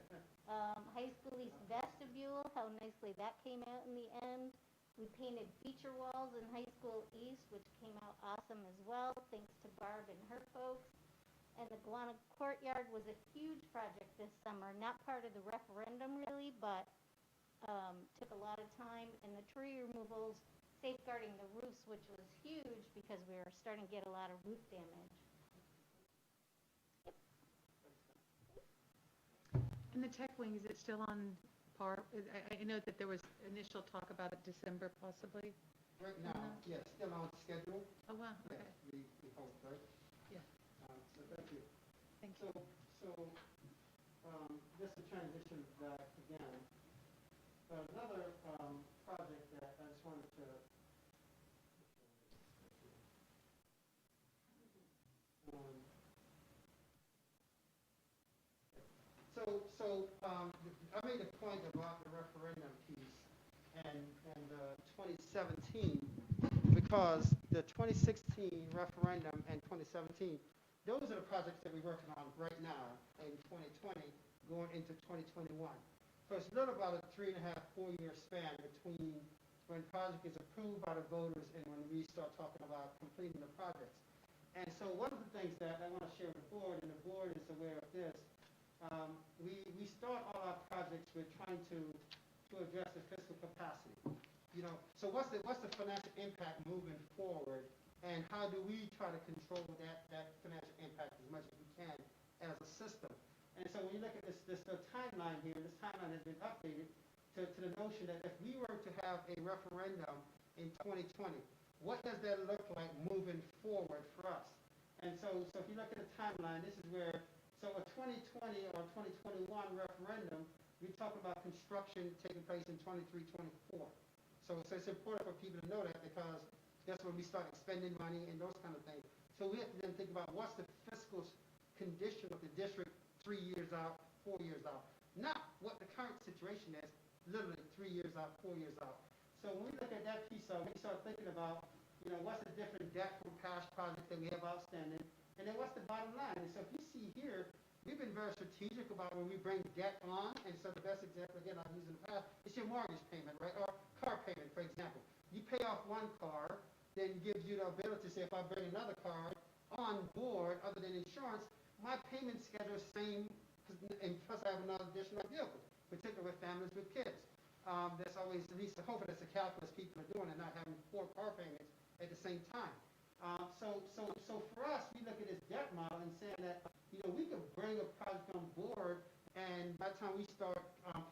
[SPEAKER 10] High School East vestibule, how nicely that came out in the end. We painted feature walls in High School East, which came out awesome as well, thanks to Barb and her folks. And the Guana Courtyard was a huge project this summer, not part of the referendum really, but took a lot of time. And the tree removals, safeguarding the roofs, which was huge because we were starting to get a lot of roof damage.
[SPEAKER 5] And the tech wing, is it still on par? I know that there was initial talk about it December possibly.
[SPEAKER 6] Right now, yes, still on schedule.
[SPEAKER 5] Oh, wow, okay.
[SPEAKER 6] Yes, we hope, right?
[SPEAKER 5] Yeah.
[SPEAKER 6] So thank you.
[SPEAKER 5] Thank you.
[SPEAKER 6] Just to transition back again, another project that I just wanted to I made a point about the referendum piece and 2017 because the 2016 referendum and 2017, those are the projects that we're working on right now in 2020 going into 2021. So it's really about a 3.5, 4-year span between when project is approved by the voters and when we start talking about completing the projects. And so one of the things that I want to share with the board, and the board is aware of this, we start all our projects with trying to address the fiscal capacity. You know, so what's the financial impact moving forward, and how do we try to control that financial impact as much as we can as a system? And so when you look at this timeline here, this timeline has been updated to the notion that if we were to have a referendum in 2020, what does that look like moving forward for us? And so if you look at the timeline, this is where, so a 2020 or 2021 referendum, we talk about construction taking place in 23, 24. So it's important for people to know that because that's when we start expending money and those kind of things. So we have to then think about what's the fiscal condition of the district 3 years out, 4 years out. Not what the current situation is, literally 3 years out, 4 years out. So when we look at that piece of, we start thinking about, you know, what's the different debt from past projects that we have outstanding, and then what's the bottom line? And so if you see here, we've been very strategic about when we bring debt on, and so the best example, again, I've used in the past, is your mortgage payment, right? Or car payment, for example. You pay off one car, then it gives you the ability to say, if I bring another car on board, other than insurance, my payment schedule is the same, and plus I have another additional vehicle, particularly with families with kids. That's always, at least hopefully that's the calculus people are doing and not having 4 car payments at the same time. So for us, we look at this debt model and saying that, you know, we could bring a project on board, and by the time we start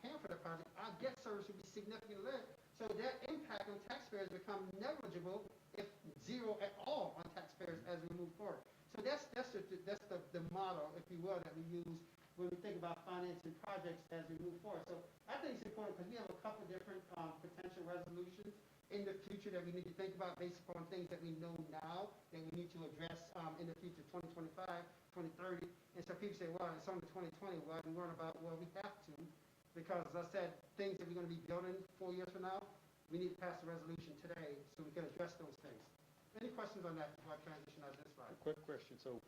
[SPEAKER 6] paying for the project, our debt service would be significantly less. So that impact on taxpayers become negligible, if zero at all, on taxpayers as we move forward. So that's the model, if you will, that we use when we think about financing projects as we move forward. So I think it's important because we have a couple different potential resolutions in the future that we need to think about based upon things that we know now that we need to address in the future, 2025, 2030. And so people say, well, it's only 2020. Well, we weren't about, well, we have to, because as I said, things that we're going to be building 4 years from now, we need to pass a resolution today so we can address those things. Any questions on that before I transition out of this slide?
[SPEAKER 7] A quick question. So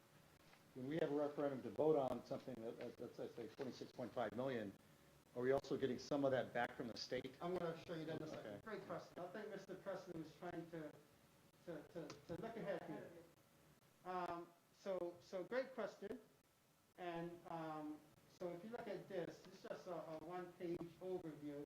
[SPEAKER 7] when we have a referendum to vote on something, let's say 26.5 million, are we also getting some of that back from the state?
[SPEAKER 6] I'm going to show you that in a second.
[SPEAKER 7] Okay.
[SPEAKER 6] Great question. I think Mr. Preston was trying to look ahead here. So great question. And so if you look at this, this is just a one-page overview.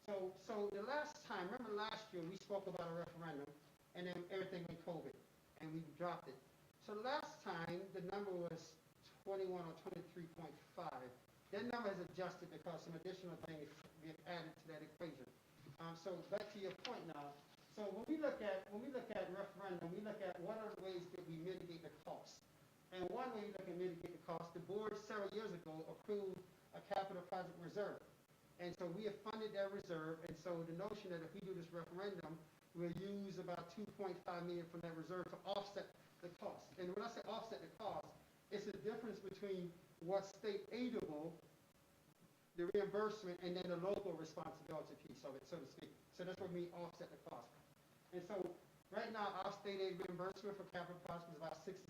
[SPEAKER 6] So the last time, remember last year, we spoke about a referendum, and then everything went COVID, and we dropped it. So last time, the number was 21 or 23.5. That number is adjusted because some additional things we have added to that equation. So back to your point now. So when we look at referendum, we look at what are the ways that we mitigate the cost. And one way you look at mitigate the cost, the board several years ago approved a capital project reserve. And so we have funded that reserve, and so the notion that if we do this referendum, we'll use about 2.5 million from that reserve to offset the cost. And when I say offset the cost, it's the difference between what's state aidable, the reimbursement, and then the local responsibility piece of it, so to speak. So that's what we offset the cost. And so right now, our state aid reimbursement for capital projects is about 67%.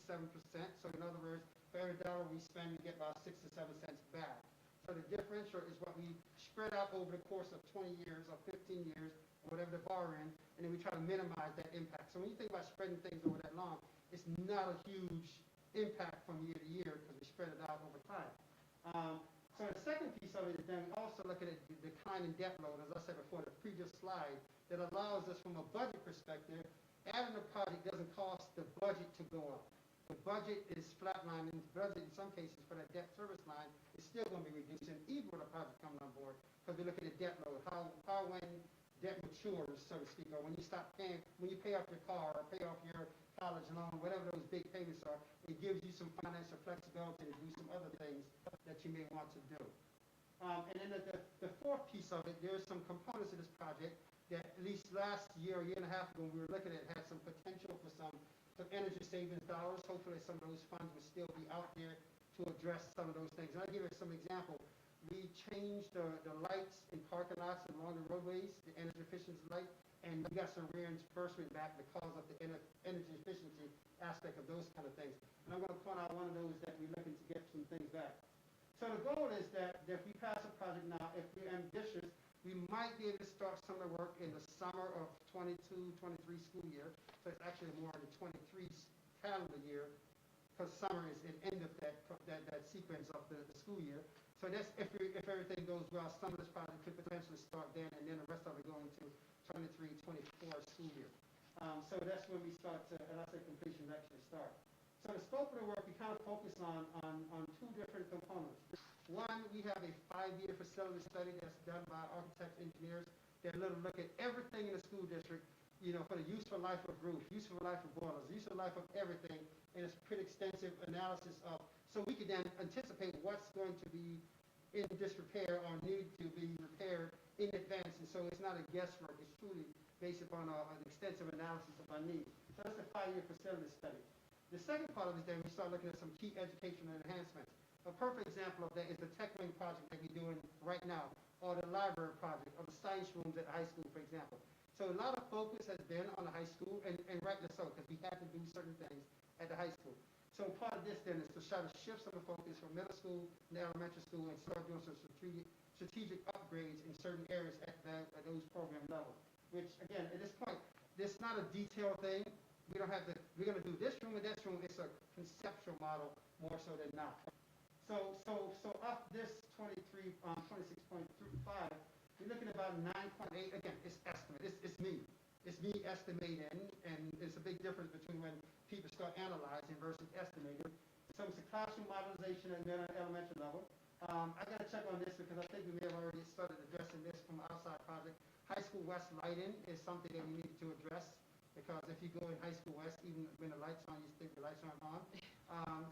[SPEAKER 6] So in other words, for every dollar we spend, we get about 6 to 7 cents back. So the differential is what we spread out over the course of 20 years or 15 years, or whatever the borrowing, and then we try to minimize that impact. So when you think about spreading things over that long, it's not a huge impact from year to year because we spread it out over time. So the second piece of it is then also looking at the decline in debt load, as I said before, the previous slide, that allows us from a budget perspective, adding a project doesn't cost the budget to go up. The budget is flatlined, and the budget in some cases for that debt service line is still going to be reducing even with a project coming on board, because we look at the debt load, how when debt matures, so to speak, or when you stop paying, when you pay off your car or pay off your college loan, whatever those big payments are, it gives you some financial flexibility to do some other things that you may want to do. And then the fourth piece of it, there's some components of this project that at least last year and a half ago, when we were looking at it, had some potential for some energy savings dollars. Hopefully some of those funds will still be out there to address some of those things. And I'll give you some example. We changed the lights in parking lots and along the roadways, the energy efficiency light, and we got some reimbursement back because of the energy efficiency aspect of those kind of things. And I'm going to point out one of those that we're looking to get some things back. So the goal is that if we pass a project now, if we're ambitious, we might be able to start some of the work in the summer of 22-23 school year. So it's actually more in the 23 calendar year, because summer is the end of that sequence of the school year. So that's if everything goes well, some of this project could potentially start then, and then the rest of it going to 23-24 school year. So that's when we start to, and I say completion actually start. So the scope of the work, we kind of focus on two different components. One, we have a 5-year facility study that's done by architects, engineers. They look at everything in the school district, for the useful life of roof, useful life of boilers, useful life of everything, and it's pretty extensive analysis of, so we can then anticipate what's going to be in disrepair or need to be repaired in advance. And so it's not a guesswork, it's truly based upon an extensive analysis of our needs. So that's a 5-year facility study. The second part of it, then we start looking at some key educational enhancements. A perfect example of that is the tech wing project that we're doing right now, or the library project, or the science rooms at high school, for example. So a lot of focus has been on the high school, and rightly so, because we had to do certain things at the high school. So part of this then is to try to shift some of the focus from middle school and elementary school and start doing some strategic upgrades in certain areas at those program levels. Which, again, at this point, this is not a detailed thing. We're going to do this room and this room. It's a conceptual model more so than not. So up this 26.5, we're looking at about 9.8. Again, it's estimate. It's me. It's me estimating, and it's a big difference between when people start analyzing versus estimating. So it's a classroom modernization and then at elementary level. I got to check on this because I think we may have already started addressing this from outside project. High school west lighting is something that we need to address, because if you go in high school west, even when the lights are on, you think the lights aren't on.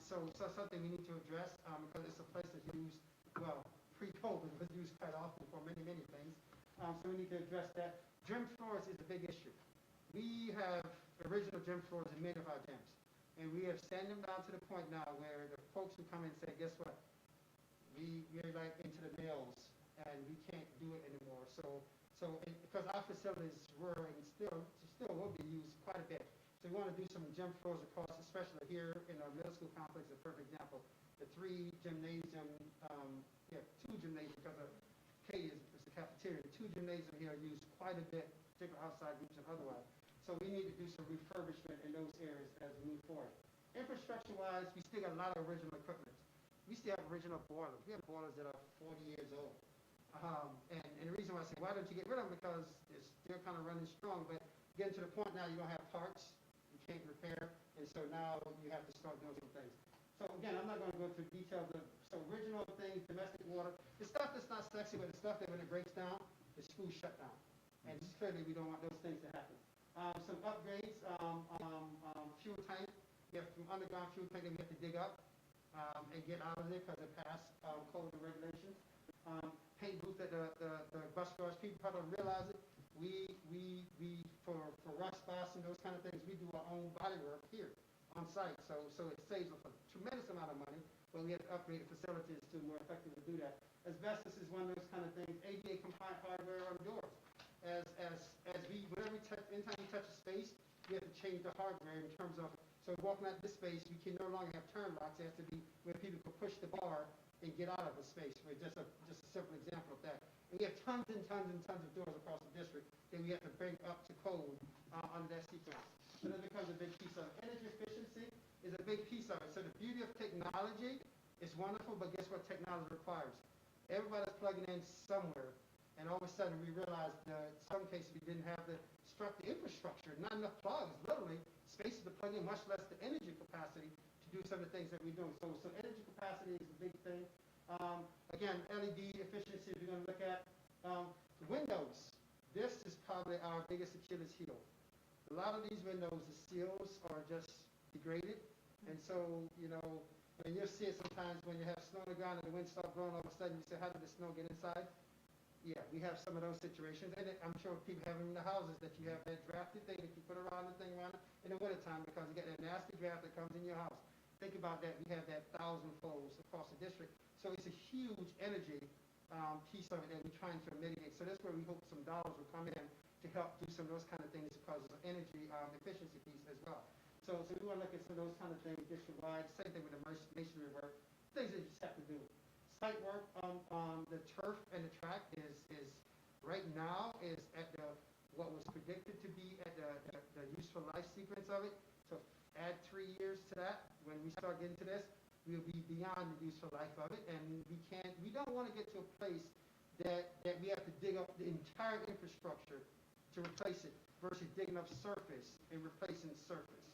[SPEAKER 6] So something we need to address, because it's a place that's used, well, pre-COVID, it was used quite often for many, many things. So we need to address that. Gym floors is a big issue. We have original gym floors in many of our gyms, and we have sent them down to the point now where the folks who come in and say, guess what? We're like into the nails, and we can't do it anymore. Because our facilities were and still will be used quite a bit. So we want to do some gym floors across, especially here in our middle school complex, a perfect example. The 2 gymnasiums, because of K is the cafeteria. The 2 gymnasiums here are used quite a bit, particularly outside groups and otherwise. So we need to do some refurbishment in those areas as we move forward. Infrastructure-wise, we still got a lot of original equipment. We still have original boilers. We have boilers that are 40 years old. And the reason why I say, why don't you get rid of them? Because it's still kind of running strong, but getting to the point now you don't have parts, you can't repair, and so now you have to start doing some things. So again, I'm not going to go through details of, so original things, domestic water, the stuff that's not sexy, but the stuff that when it breaks down, the school shut down. And clearly we don't want those things to happen. Some upgrades, fuel tank, we have some underground fuel tank that we have to dig up and get out of there because it passed code and regulations. Paint booth at the bus garage. People probably don't realize it. We for rust spots and those kind of things, we do our own body work here on site. So it saves us a tremendous amount of money, but we have to upgrade the facilities to more effectively do that. Asbestos is one of those kind of things. ADA compliant hardware on doors. Anytime we touch a space, we have to change the hardware in terms of, so walking out this space, we can no longer have turn locks. It has to be where people can push the bar and get out of the space. Just a simple example of that. And we have tons and tons and tons of doors across the district that we have to bring up to code under that sequence. So that becomes a big piece of energy efficiency. is a big piece of it. So the beauty of technology is wonderful, but guess what technology requires? Everybody's plugging in somewhere, and all of a sudden we realized that in some cases we didn't have the infrastructure, not enough plugs, literally, spaces to plug in, much less the energy capacity to do some of the things that we're doing. So energy capacity is a big thing. Again, LED efficiency, we're going to look at. Windows. This is probably our biggest Achilles heel. A lot of these windows, the seals are just degraded, and so, and you'll see it sometimes when you have snow on the ground and the wind starts blowing, all of a sudden you say, how did the snow get inside? Yeah, we have some of those situations, and I'm sure people have them in the houses that you have that drafted thing that you put around the thing around it in the wintertime because you get that nasty draft that comes in your house. Think about that. We have that 1,000 folds across the district. So it's a huge energy piece of it that we're trying to mitigate. So that's where we hope some dollars will come in to help do some of those kind of things because of the energy efficiency piece as well. So we want to look at some of those kind of things district-wide. Same thing with the masonry work, things that you just have to do. Site work, the turf and the track is right now is at what was predicted to be at the useful life sequence of it. So add 3 years to that. When we start getting to this, we'll be beyond the useful life of it, and we don't want to get to a place that we have to dig up the entire infrastructure to replace it versus digging up surface and replacing surface.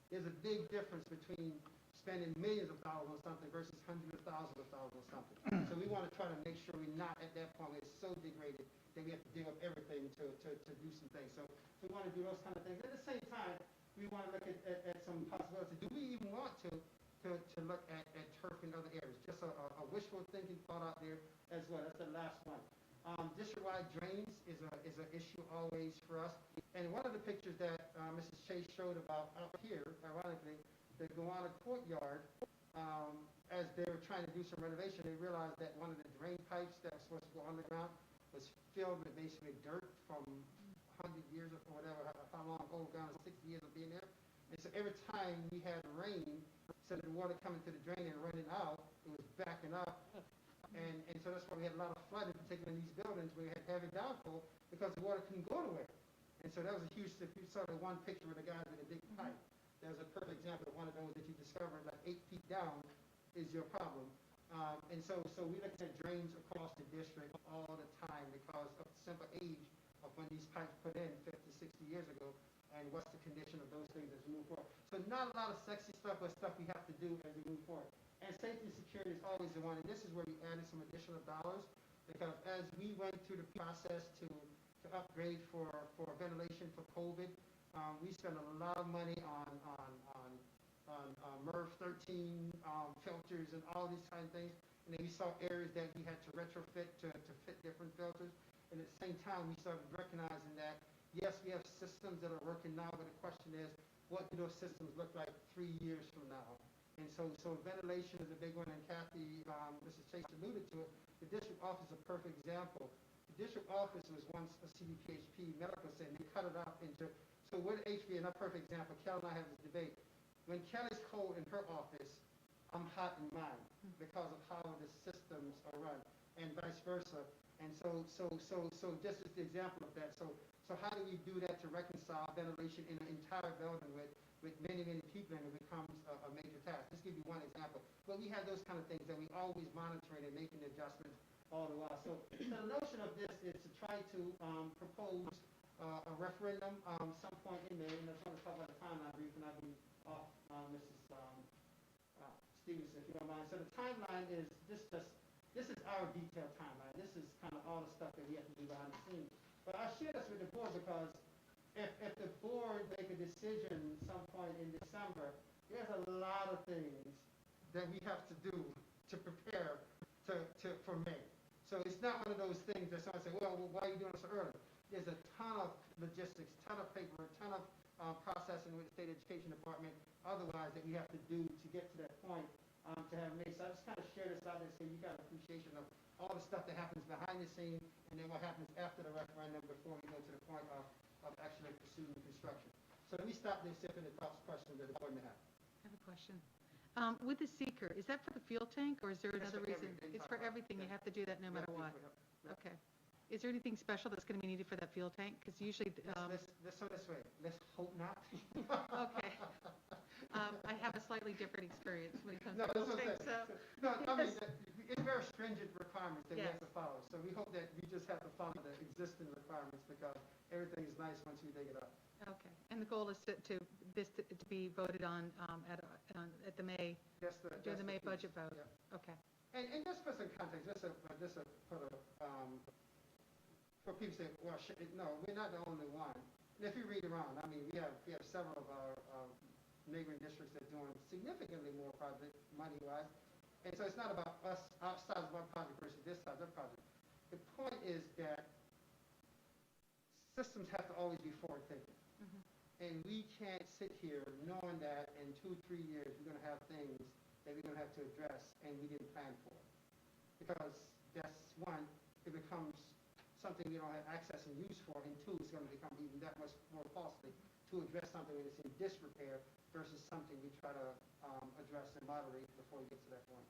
[SPEAKER 6] There's a big difference between spending millions of dollars on something versus hundreds of thousands of dollars on something. So we want to try to make sure we're not at that point where it's so degraded that we have to dig up everything to do some things. So we want to do those kind of things. At the same time, we want to look at some possibilities. Do we even want to look at turf in other areas? Just a wishful thinking thought out there as well. That's the last one. District-wide drains is an issue always for us. And one of the pictures that Mrs. Chase showed about up here, ironically, the Gowanna courtyard, as they were trying to do some renovation, they realized that one of the drain pipes that was supposed to go underground was filled with basically dirt from 100 years or whatever, how long old ground, 60 years of being there. And so every time we had rain, instead of the water coming to the drain and running out, it was backing up. And so that's why we had a lot of flooding, particularly in these buildings where we had heavy downfall because the water couldn't go anywhere. And so that was a huge, if you saw the one picture with the guy with a big pipe, that was a perfect example of one of those that you discovered like 8 feet down is your problem. And so we look at drains across the district all the time because of the simple age of when these pipes put in 50, 60 years ago, and what's the condition of those things as we move forward. So not a lot of sexy stuff, but stuff we have to do as we move forward. And safety and security is always the one, and this is where we added some additional dollars, because as we went through the process to upgrade for ventilation for COVID, we spent a lot of money on MERV 13 filters and all these kind of things, and then we saw areas that we had to retrofit to fit different filters, and at the same time we started recognizing that yes, we have systems that are working now, but the question is, what do those systems look like 3 years from now? And so ventilation is a big one, and Kathy, Mrs. Chase alluded to it. The district office is a perfect example. The district office was once a CDPHP medical center, and they cut it up into, so with HV, another perfect example, Kelly and I have this debate. When Kelly's cold in her office, I'm hot in mine because of how the systems are run, and vice versa. And so this is the example of that. So how do we do that to reconcile ventilation in an entire building with many, many people, and it becomes a major task? Just give you one example. But we have those kind of things that we always monitoring and making adjustments all the while. So the notion of this is to try to propose a referendum some point in there, and I just want to talk about the timeline brief, and I'll be off, Mrs. Stevenson, if you don't mind. So the timeline is this is our detailed timeline. This is kind of all the stuff that we have to do behind the scenes. But I share this with the board because if the board make a decision some point in December, there's a lot of things that we have to do to prepare for May. So it's not one of those things that someone say, well, why are you doing it so early? There's a ton of logistics, ton of paper, ton of processing with the state education department otherwise that we have to do to get to that point to have May. So I just kind of share this out there so you got an appreciation of all the stuff that happens behind the scenes and then what happens after the referendum before we go to the point of actually pursuing construction. So let me stop there, see if any thoughts, questions that the board may have.
[SPEAKER 5] I have a question. With the seeker, is that for the fuel tank, or is there another reason? It's for everything. You have to do that no matter what. Okay. Is there anything special that's going to be needed for that fuel tank? Because usually,
[SPEAKER 6] Let's go this way. Let's hope not.
[SPEAKER 5] okay. I have a slightly different experience when it comes
[SPEAKER 6] No,
[SPEAKER 5] to
[SPEAKER 6] that's
[SPEAKER 5] fuel
[SPEAKER 6] what I'm
[SPEAKER 5] tanks,
[SPEAKER 6] saying.
[SPEAKER 5] so.
[SPEAKER 6] No, I mean, it's very stringent requirements that we have
[SPEAKER 5] Yes.
[SPEAKER 6] to follow. So we hope that we just have to follow the existing requirements because everything is nice once we dig it up.
[SPEAKER 5] Okay, and the goal is to be voted on at the May, during the May
[SPEAKER 6] piece.
[SPEAKER 5] budget vote?
[SPEAKER 6] Yeah.
[SPEAKER 5] Okay.
[SPEAKER 6] And just for some context, just to put a, for people to say, well, no, we're not the only one. And if you read around, I mean, we have several of our neighboring districts that are doing significantly more project money-wise. And so it's not about us, our size of our project versus this size of our project. The point is that systems have to always be forward-thinking.
[SPEAKER 5] Mhm.
[SPEAKER 6] And we can't sit here knowing that in 2-3 years, we're going to have things that we're going to have to address and we didn't plan for. Because that's one, it becomes something we don't have access and use for, and two, it's going to become even that much more costly to address something when it's in disrepair versus something we try to address and moderate before we get to that point.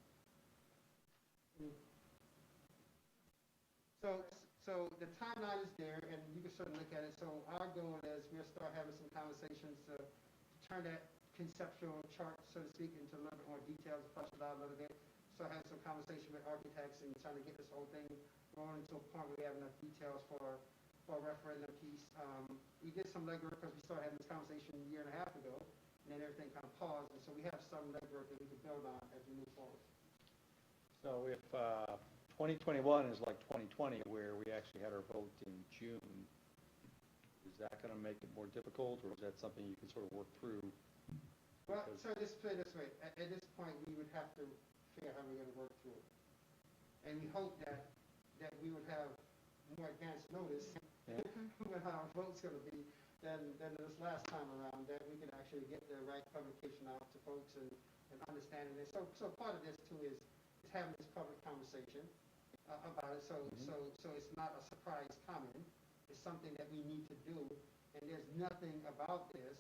[SPEAKER 6] So the timeline is there, and you can certainly look at it. So our goal is we'll start having some conversations to turn that conceptual chart, so to speak, into a little bit more details, flesh it out a little bit. So I had some conversation with architects and trying to get this whole thing rolling to a point where we have enough details for a referendum piece. We did some legwork because we started having this conversation a year and a half ago, and then everything kind of paused, and so we have some legwork that we can build on as we move forward.
[SPEAKER 7] So if 2021 is like 2020, where we actually had our vote in June, is that going to make it more difficult, or is that something you can sort of work through?
[SPEAKER 6] Well, so let's play this way. At this point, we would have to figure out how we're going to work through it. And we hope that we would have more advance notice when our vote's going to be than this last time around, that we can actually get the right publication out to folks and understanding it. So part of this, too, is having this public conversation about it, so it's not a surprise comment. It's something that we need to do, and there's nothing about this,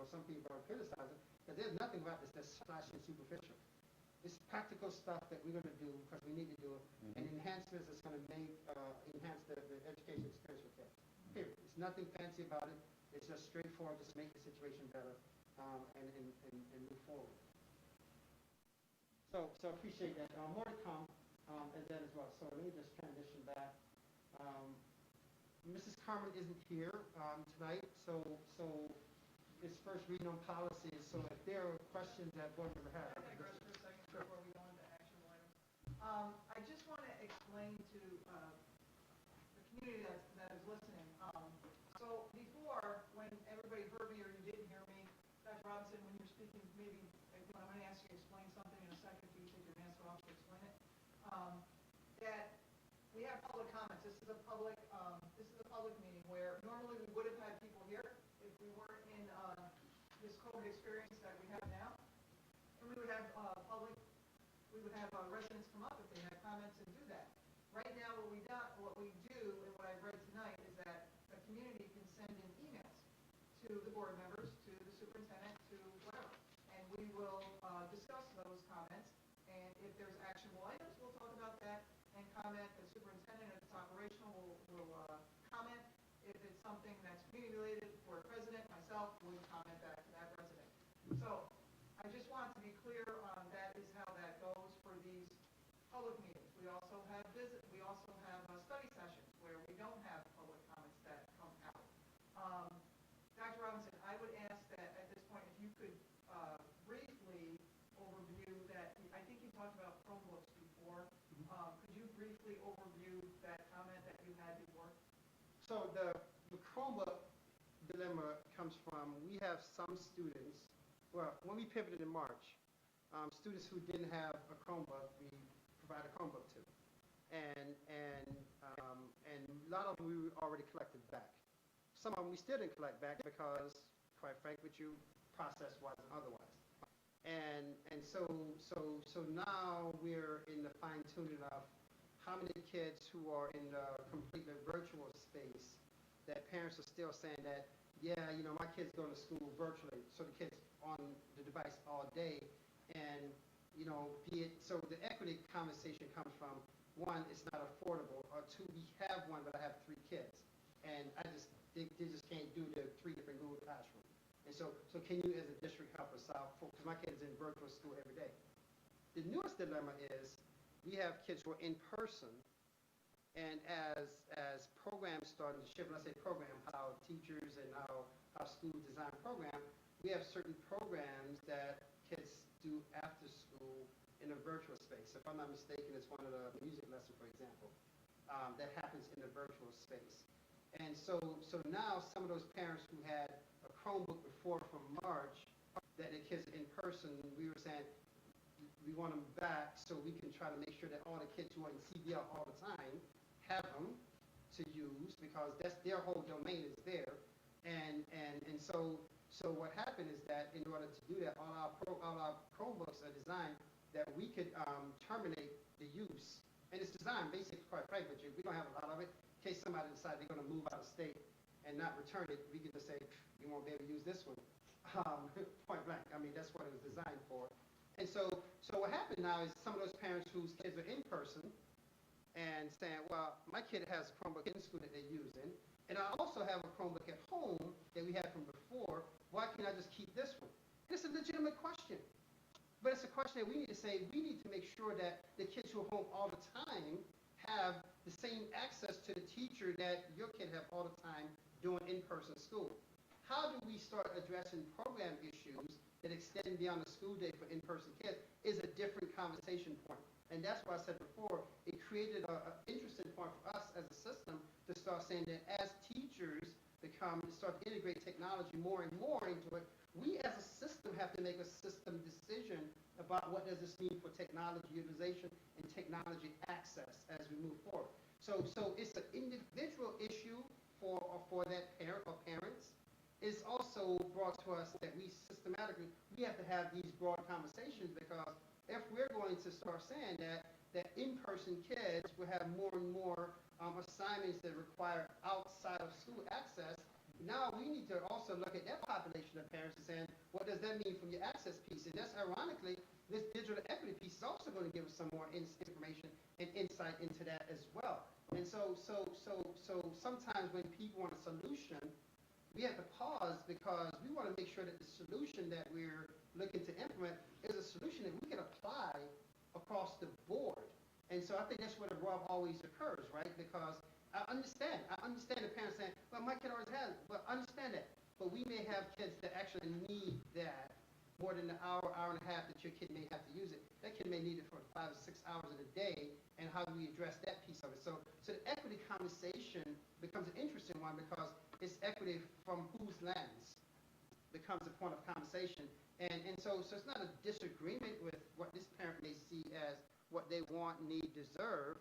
[SPEAKER 6] some people are criticizing, but there's nothing about this that's flashy and superficial. It's practical stuff that we're going to do because we need to do it, and enhancements that's going to enhance the education experience with kids. Period. It's nothing fancy about it. It's just straightforward, just make the situation better and move forward. So appreciate that. More to come and that as well. So let me just transition back. Mrs. Carmen isn't here tonight, so it's first reading on policies. So if there are questions that board member has.
[SPEAKER 1] Can I digress for a second before we go into action items? I just want to explain to the community that is listening. So before, when everybody heard me or you didn't hear me, Dr. Robinson, when you're speaking, maybe I'm going to ask you to explain something in a second, you take your mask off to explain it. That we have public comments. This is a public meeting where normally we would have had people here if we weren't in this COVID experience that we have now, and we would have residents come up if they had comments and do that. Right now, what we do, and what I've read tonight is that the community can send in emails to the board members, to the superintendent, to whatever, and we will discuss those comments. And if there's actionable items, we'll talk about that and comment. The superintendent, if it's operational, will comment. If it's something that's community related, board president, myself, would comment back to that resident. So I just want to be clear on that is how that goes for these public meetings. We also have study sessions where we don't have public comments that come out. Dr. Robinson, I would ask that at this point, if you could briefly overview that. I think you talked about Chromebooks before. Could you briefly overview that comment that you had before?
[SPEAKER 6] So the Chromebook dilemma comes from, we have some students, well, when we pivoted in March, students who didn't have a Chromebook, we provide a Chromebook to. And a lot of them we already collected back. Some of them we still didn't collect back because, quite frank with you, process-wise and otherwise. And so now we're in the fine-tuning of how many kids who are in the completely virtual space that parents are still saying that, yeah, my kid's going to school virtually, so the kid's on the device all day. And, so the equity conversation comes from one, it's not affordable, or two, we have one, but I have 3 kids. And they just can't do the 3 different Google Classroom. And so can you as a district help us out, because my kid is in virtual school every day. The newest dilemma is, we have kids who are in person, and as programs starting to shift, when I say program, how teachers and how schools design program, we have certain programs that kids do after school in a virtual space. If I'm not mistaken, it's one of the music lessons, for example, that happens in the virtual space. And so now some of those parents who had a Chromebook before from March, that the kids are in person, we were saying, we want them back so we can try to make sure that all the kids who are in CBL all the time have them to use, because that's their whole domain is there. And so what happened is that in order to do that, all our Chromebooks are designed that we could terminate the use. And it's designed basically, quite frankly, we don't have a lot of it. In case somebody decides they're going to move out of state and not return it, we can just say, you won't be able to use this one. Point blank. I mean, that's what it was designed for. And so what happened now is some of those parents whose kids are in person and saying, well, my kid has a Chromebook in school that they're using, and I also have a Chromebook at home that we had from before. Why can't I just keep this one? And it's a legitimate question. But it's a question that we need to say, we need to make sure that the kids who are home all the time have the same access to the teacher that your kid have all the time doing in-person school. How do we start addressing program issues that extend beyond the school day for in-person kids is a different conversation point. And that's why I said before, it created an interesting point for us as a system to start saying that as teachers start to integrate technology more and more into it, we as a system have to make a system decision about what does this mean for technology utilization and technology access as we move forward. So it's an individual issue for that parent or parents. It's also brought to us that we have to have these broad conversations, because if we're going to start saying that in-person kids will have more and more assignments that require outside of school access, now we need to also look at that population of parents and saying, what does that mean from your access piece? And that's ironically, this digital equity piece is also going to give us some more information and insight into that as well. And so sometimes when people want a solution, we have to pause, because we want to make sure that the solution that we're looking to implement is a solution that we can apply across the board. And so I think that's where the rub always occurs, right? Because I understand the parents saying, well, my kid always has it. But understand that. But we may have kids that actually need that more than an hour and a half that your kid may have to use it. That kid may need it for 5 or 6 hours in a day, and how do we address that piece of it? So the equity conversation becomes an interesting one, because it's equity from whose lens becomes a point of conversation. And so it's not a disagreement with what this parent may see as what they want, need, deserve.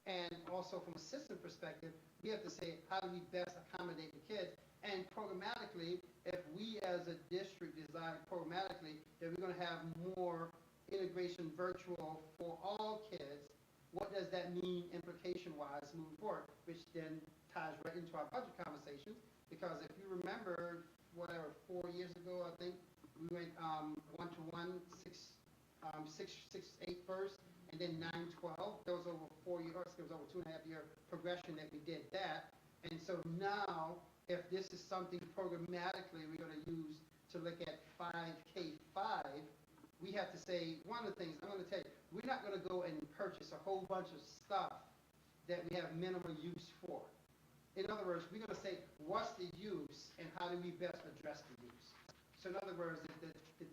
[SPEAKER 6] And also from a system perspective, we have to say, how do we best accommodate the kids? And programmatically, if we as a district design programmatically that we're going to have more integration virtual for all kids, what does that mean implication-wise moving forward? Which then ties right into our budget conversations, because if you remember, 4 years ago, I think, we went 1-to-1, 6-8 first, and then 9-12. That was over 4 years, it was over 2.5 year progression that we did that. And so now, if this is something programmatically we're going to use to look at 5K5, we have to say, one of the things I'm going to tell you, we're not going to go and purchase a whole bunch of stuff that we have minimal use for. In other words, we're going to say, what's the use and how do we best address the use? So in other words,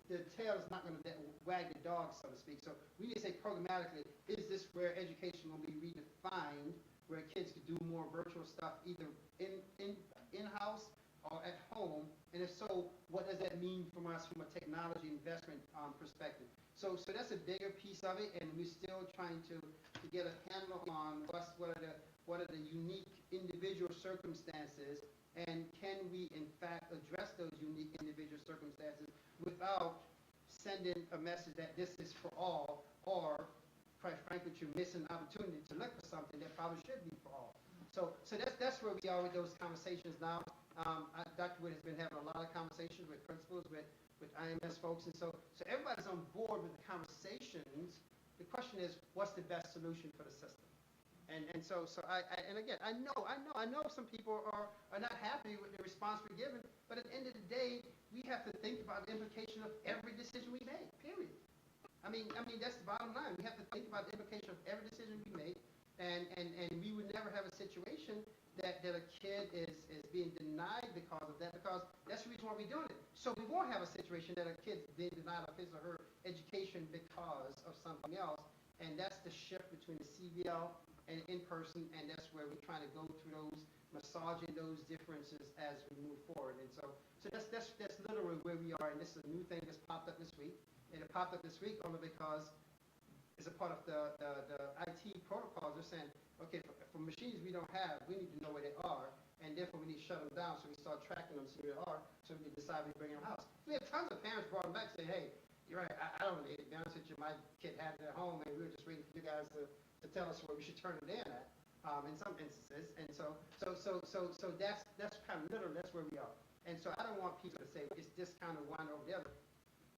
[SPEAKER 6] the tail is not going to wag the dog, so to speak. So we need to say programmatically, is this where education will be redefined, where kids could do more virtual stuff either in-house or at home? And if so, what does that mean from us from a technology investment perspective? So that's a bigger piece of it, and we're still trying to get a handle on what are the unique individual circumstances, and can we in fact address those unique individual circumstances without sending a message that this is for all, or quite frankly, you're missing an opportunity to look for something that probably should be for all. So that's where we are with those conversations now. Dr. Wood has been having a lot of conversations with principals, with IMS folks, and so everybody's on board with the conversations, The question is, what's the best solution for the system? And so and again, I know some people are not happy with the response we're given, but at the end of the day, we have to think about the implication of every decision we make, period. I mean, that's the bottom line. We have to think about the implication of every decision we make, and we would never have a situation that a kid is being denied because of that, because that's the reason why we're doing it. So we won't have a situation that a kid's being denied of his or her education because of something else, and that's the shift between the CVL and in-person, and that's where we're trying to go through those, massaging those differences as we move forward. And so that's literally where we are, and this is a new thing that's popped up this week. And it popped up this week only because it's a part of the IT protocols. They're saying, okay, for machines we don't have, we need to know where they are, and therefore we need to shut them down, so we start tracking them, see where they are, so we can decide we bring them house. We have tons of parents brought them back saying, hey, you're right, I don't need it. To be honest with you, my kid had it at home, and we were just waiting for you guys to tell us where we should turn it in at, in some instances. And so that's kind of literally, that's where we are. And so I don't want people to say it's this kind of one over the other.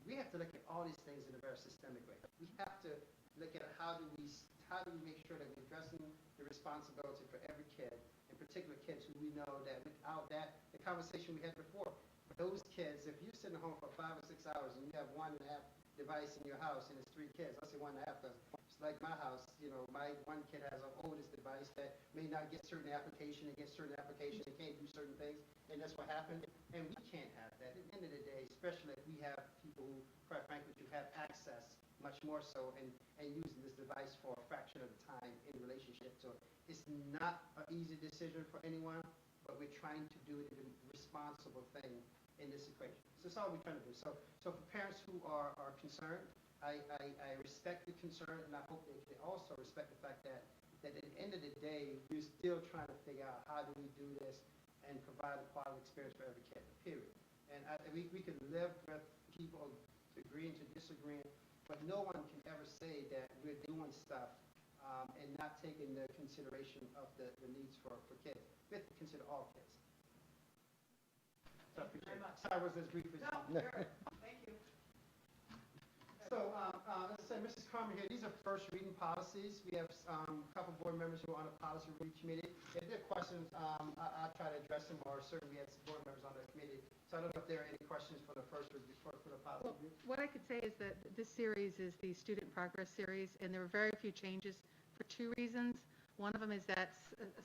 [SPEAKER 6] We have to look at all these things in a very systemic way. We have to look at how do we make sure that we're addressing the responsibility for every kid, in particular kids who we know that without that, the conversation we had before, for those kids, if you're sitting home for 5 or 6 hours and you have 1.5 device in your house and it's 3 kids, let's say 1.5, because it's like my house, my one kid has an oldest device that may not get certain application, they can't do certain things, and that's what happened. And we can't have that. At the end of the day, especially if we have people who, quite frankly, who have access much more so and using this device for a fraction of the time in relationship. So it's not an easy decision for anyone, but we're trying to do it in a responsible thing in this equation. So that's all we're trying to do. So for parents who are concerned, I respect the concern, and I hope they can also respect the fact that at the end of the day, we're still trying to figure out how do we do this and provide a quality experience for every kid, period. And we can live with people agreeing to disagreeing, but no one can ever say that we're doing stuff and not taking the consideration of the needs for kids. We have to consider all kids. So I appreciate
[SPEAKER 1] Very
[SPEAKER 6] it.
[SPEAKER 1] much.
[SPEAKER 6] Sorry I was as brief as
[SPEAKER 1] No,
[SPEAKER 6] you.
[SPEAKER 1] sure. Thank you.
[SPEAKER 6] So, as I said, Mrs. Carmen here, these are first reading policies. We have a couple board members who are on the policy review committee. If there are questions, I'll try to address them, or certainly we have some board members on the committee. So I don't know if there are any questions for the first review, for the policy review.
[SPEAKER 5] What I could say is that this series is the Student Progress Series, and there were very few changes for 2 reasons. One of them is that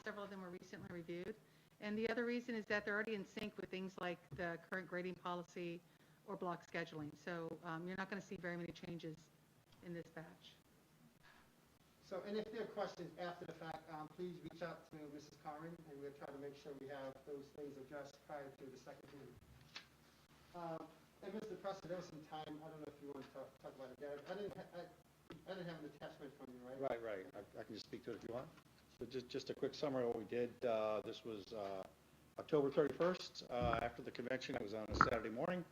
[SPEAKER 5] several of them were recently reviewed, and the other reason is that they're already in sync with things like the current grading policy or block scheduling. So you're not going to see very many changes in this batch.
[SPEAKER 6] So, and if there are questions after the fact, please reach out to Mrs. Carmen, and we'll try to make sure we have those things addressed prior to the second reading. And Mr. Presser, there was some time, I don't know if you want to talk about it, Derek. I didn't have an attachment from you, right?
[SPEAKER 7] Right. I can just speak to it if you want. So just a quick summary of what we did. This was October 31st, after the convention. It was on a Saturday morning.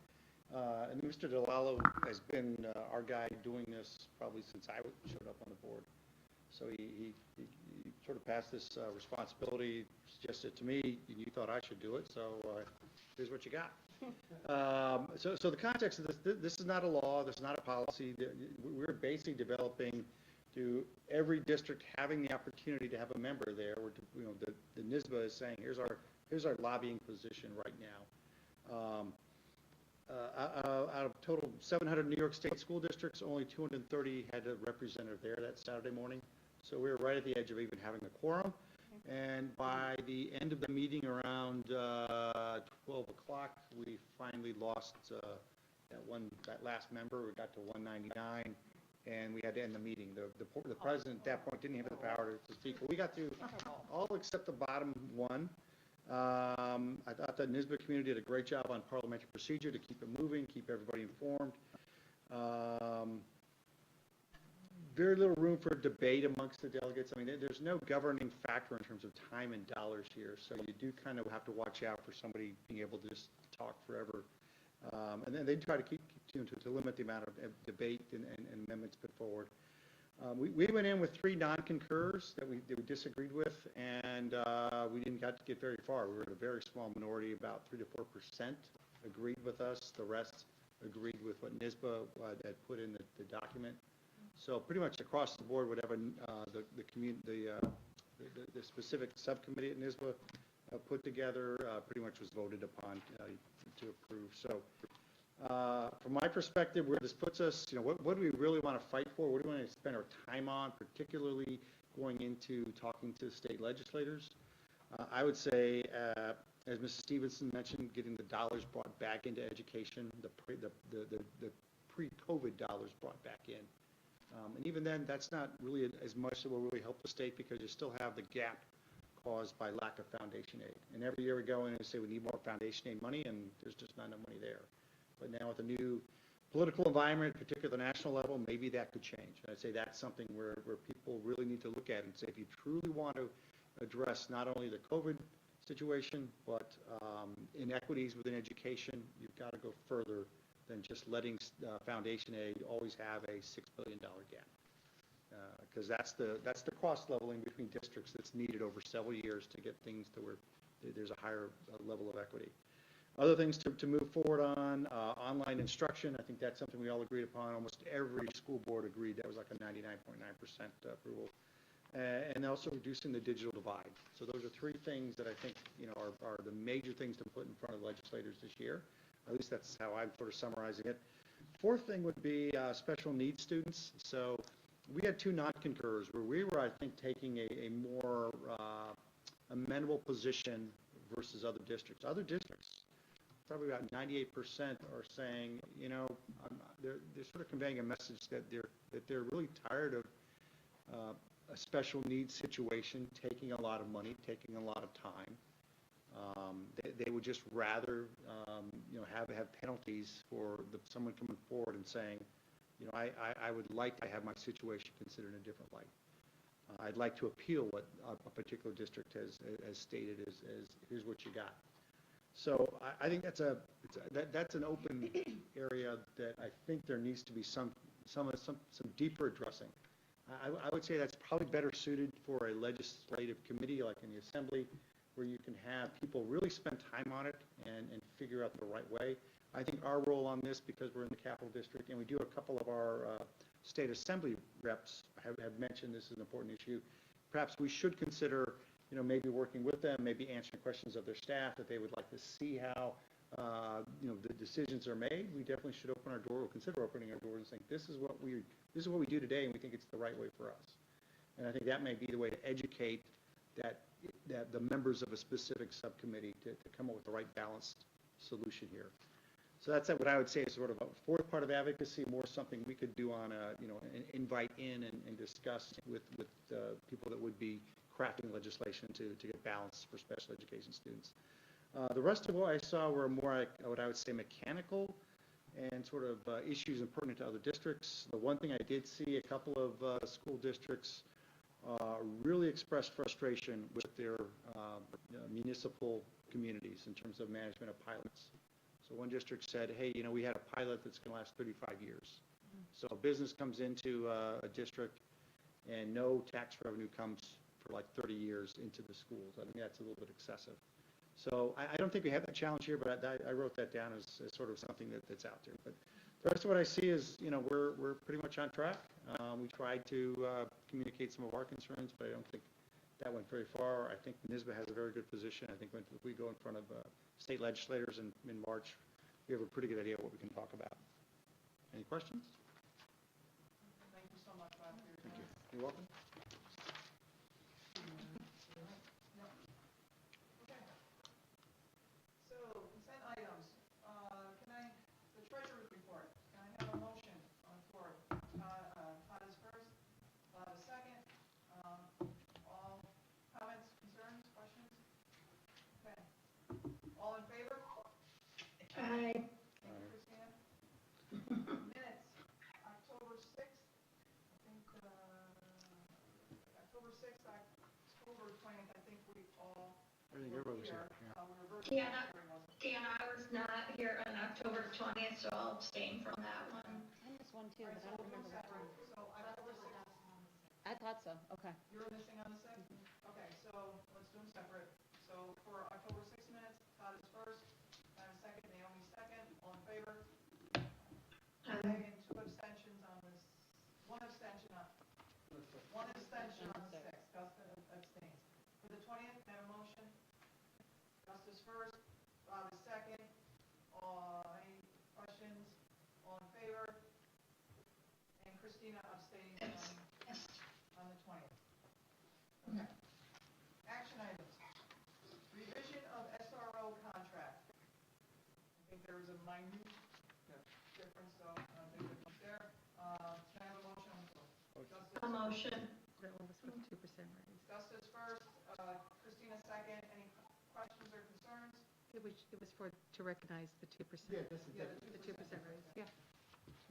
[SPEAKER 7] And Mr. DeLallo has been our guy doing this probably since I showed up on the board. So he sort of passed this responsibility, suggested to me, and you thought I should do it, so here's what you got. So the context of this is not a law, this is not a policy. We're basically developing to every district having the opportunity to have a member there. The NYSBA is saying, here's our lobbying position right now. Out of total 700 New York State school districts, only 230 had a representative there that Saturday morning. So we were right at the edge of even having a quorum. And by the end of the meeting around 12 o'clock, we finally lost that last member. We got to 199, and we had to end the meeting. The president at that point didn't have the power to speak. But we got through all except the bottom one. I thought the NYSBA community did a great job on parliamentary procedure to keep it moving, keep everybody informed. Very little room for debate amongst the delegates. I mean, there's no governing factor in terms of time and dollars here, so you do kind of have to watch out for somebody being able to just talk forever. And then they try to keep to limit the amount of debate and amendments put forward. We went in with 3 non-concurs that we disagreed with, and we didn't get very far. We were in a very small minority, about 3 to 4% agreed with us. The rest agreed with what NYSBA had put in the document. So pretty much across the board, whatever the specific subcommittee at NISBA put together pretty much was voted upon to approve. So from my perspective, where this puts us, what do we really want to fight for? What do we want to spend our time on, particularly going into talking to state legislators? I would say, as Mrs. Stevenson mentioned, getting the dollars brought back into education, the pre-COVID dollars brought back in. And even then, that's not really as much that will really help the state because you still have the gap caused by lack of foundation aid. And every year we go in and say we need more foundation aid money, and there's just not enough money there. But now with the new political environment, particularly at the national level, maybe that could change. And I'd say that's something where people really need to look at and say, if you truly want to address not only the COVID situation, but inequities within education, you've got to go further than just letting foundation aid always have a $6 billion gap. Because that's the cost leveling between districts that's needed over several years to get things to where there's a higher level of equity. Other things to move forward on, online instruction, I think that's something we all agreed upon. Almost every school board agreed that was like a 99.9% approval. And also reducing the digital divide. So those are three things that I think are the major things to put in front of legislators this year. At least that's how I'm sort of summarizing it. Fourth thing would be special needs students. So we had two non-concurs where we were, I think, taking a more amenable position versus other districts. Other districts, probably about 98% are saying, they're sort of conveying a message that they're really tired of a special needs situation taking a lot of money, taking a lot of time. They would just rather, have penalties for someone coming forward and saying, I would like to have my situation considered in a different light. I'd like to appeal what a particular district has stated as here's what you got. So I think that's an open area that I think there needs to be some deeper addressing. I would say that's probably better suited for a legislative committee like in the Assembly, where you can have people really spend time on it and figure out the right way. I think our role on this, because we're in the Capital District, and we do a couple of our state assembly reps have mentioned this is an important issue, perhaps we should consider, maybe working with them, maybe answering questions of their staff that they would like to see how, the decisions are made. We definitely should open our door, or consider opening our doors and saying, this is what we do today, and we think it's the right way for us. And I think that may be the way to educate that the members of a specific subcommittee to come up with the right balanced solution here. So that's what I would say is sort of a fourth part of advocacy, more something we could do on invite in and discuss with people that would be crafting legislation to get balance for special education students. The rest of what I saw were more what I would say mechanical and sort of issues pertinent to other districts. The one thing I did see, a couple of school districts really expressed frustration with their municipal communities in terms of management of pilots. So one district said, hey, we had a pilot that's going to last 35 years. So a business comes into a district and no tax revenue comes for like 30 years into the schools. I think that's a little bit excessive. So I don't think we have that challenge here, but I wrote that down as sort of something that's out there. But the rest of what I see is, we're pretty much on track. We tried to communicate some of our concerns, but I don't think that went very far. I think NISBA has a very good position. I think when we go in front of state legislators in March, we have a pretty good idea of what we can talk about. Any questions?
[SPEAKER 1] Thank you so much, Bob, for your
[SPEAKER 7] Thank you.
[SPEAKER 1] time.
[SPEAKER 7] You're welcome.
[SPEAKER 1] Okay. So, consent items. The treasurer's report. Can I have a motion on the floor? Todd is first, Todd is second. All comments, concerns, questions? Okay. All in favor?
[SPEAKER 8] Aye.
[SPEAKER 1] Thank you, Christina. Minutes, October 6th, I think, October 6th, October 20th, I think we all were here. We were virtual.
[SPEAKER 8] Dan, I was not here on October 20th, so I'll abstain from that one.
[SPEAKER 4] I missed one too,
[SPEAKER 1] All right,
[SPEAKER 4] but I
[SPEAKER 1] so
[SPEAKER 4] don't
[SPEAKER 1] we'll do
[SPEAKER 4] remember
[SPEAKER 1] separate.
[SPEAKER 4] which one.
[SPEAKER 1] So October 6th,
[SPEAKER 4] I thought so, okay.
[SPEAKER 1] you're missing on the 6th? Okay, so let's do them separate. So for October 6th minutes, Todd is first, Todd is second, Naomi second, all in favor?
[SPEAKER 8] Aye.
[SPEAKER 1] Megan, two abstentions on this, one abstention One abstention on the 6th, Gus abstains. For the 20th, can I have a motion? Gus is first, Bob is second. Any questions? All in favor? And Christina abstaining on the 20th. Okay. Action items. Revision of SRO contract. I think there is a minute difference, so I don't think it's there. Can I have a motion on the floor?
[SPEAKER 8] A motion.
[SPEAKER 5] That one was for the 2% raise.
[SPEAKER 1] Gus's first, Christina second. Any questions or concerns?
[SPEAKER 5] It was for, to recognize the 2%.
[SPEAKER 6] Yeah, this is
[SPEAKER 1] Yeah,
[SPEAKER 6] different.
[SPEAKER 5] The 2% raise, yeah.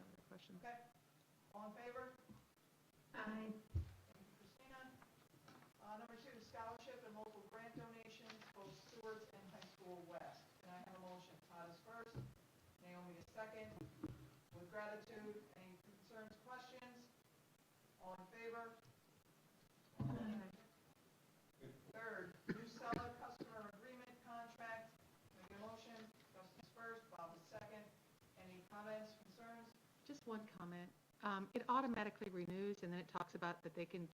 [SPEAKER 5] No other questions?
[SPEAKER 1] Okay. All in favor?
[SPEAKER 8] Aye.
[SPEAKER 1] Thank you, Christina. Number 2, scholarship and local grant donations, both Stewart's and High School West. Can I have a motion? Todd is first, Naomi is second. With gratitude, any concerns, questions? All in favor? Third, new seller customer agreement contract. Can I get a motion? Justin's first, Bob is second. Any comments, concerns?
[SPEAKER 5] Just one comment. It automatically renews, and then it talks about that they can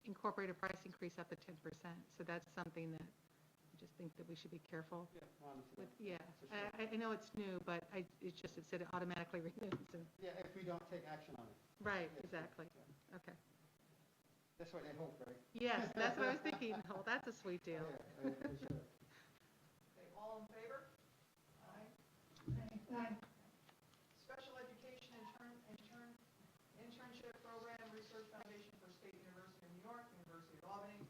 [SPEAKER 5] incorporate a price increase up to 10%. So that's something that I just think that we should be careful
[SPEAKER 6] Yeah, honestly.
[SPEAKER 5] with. Yeah,
[SPEAKER 6] For sure.
[SPEAKER 5] I know it's new, but it said it automatically renews. And,
[SPEAKER 6] Yeah, if we don't take action on it.
[SPEAKER 5] right,
[SPEAKER 6] Yeah,
[SPEAKER 5] exactly.
[SPEAKER 6] yeah.
[SPEAKER 5] Okay.
[SPEAKER 6] That's what they hope, right?
[SPEAKER 5] Yes, that's what I was thinking. Oh, that's a sweet deal.
[SPEAKER 6] Yeah, for sure.
[SPEAKER 1] Okay, all in favor? Aye.
[SPEAKER 8] Aye.
[SPEAKER 1] Special Education Internship Program Research Foundation for State University of New York, University of Albany.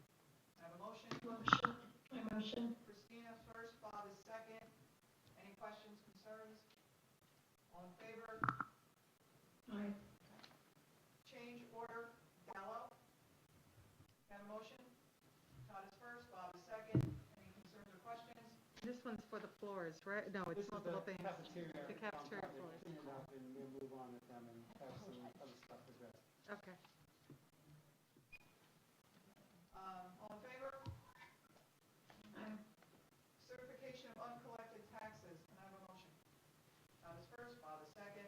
[SPEAKER 1] I have a motion.
[SPEAKER 8] Motion. My motion.
[SPEAKER 1] Christina first, Bob is second. Any questions, concerns? All in favor?
[SPEAKER 8] Aye.
[SPEAKER 1] Change order, Gallo. Have a motion? Todd is first, Bob is second. Any concerns or questions?
[SPEAKER 5] This one's for the floors, right? No, it's
[SPEAKER 6] This is the
[SPEAKER 5] multiple things.
[SPEAKER 6] cafeteria.
[SPEAKER 5] The cafeteria
[SPEAKER 6] compound.
[SPEAKER 5] floors.
[SPEAKER 6] Clean it up and we'll move on with them and have some other stuff addressed.
[SPEAKER 5] Okay.
[SPEAKER 1] All in favor?
[SPEAKER 8] Aye.
[SPEAKER 1] Certification of uncollected taxes. Can I have a motion? Todd is first, Bob is second.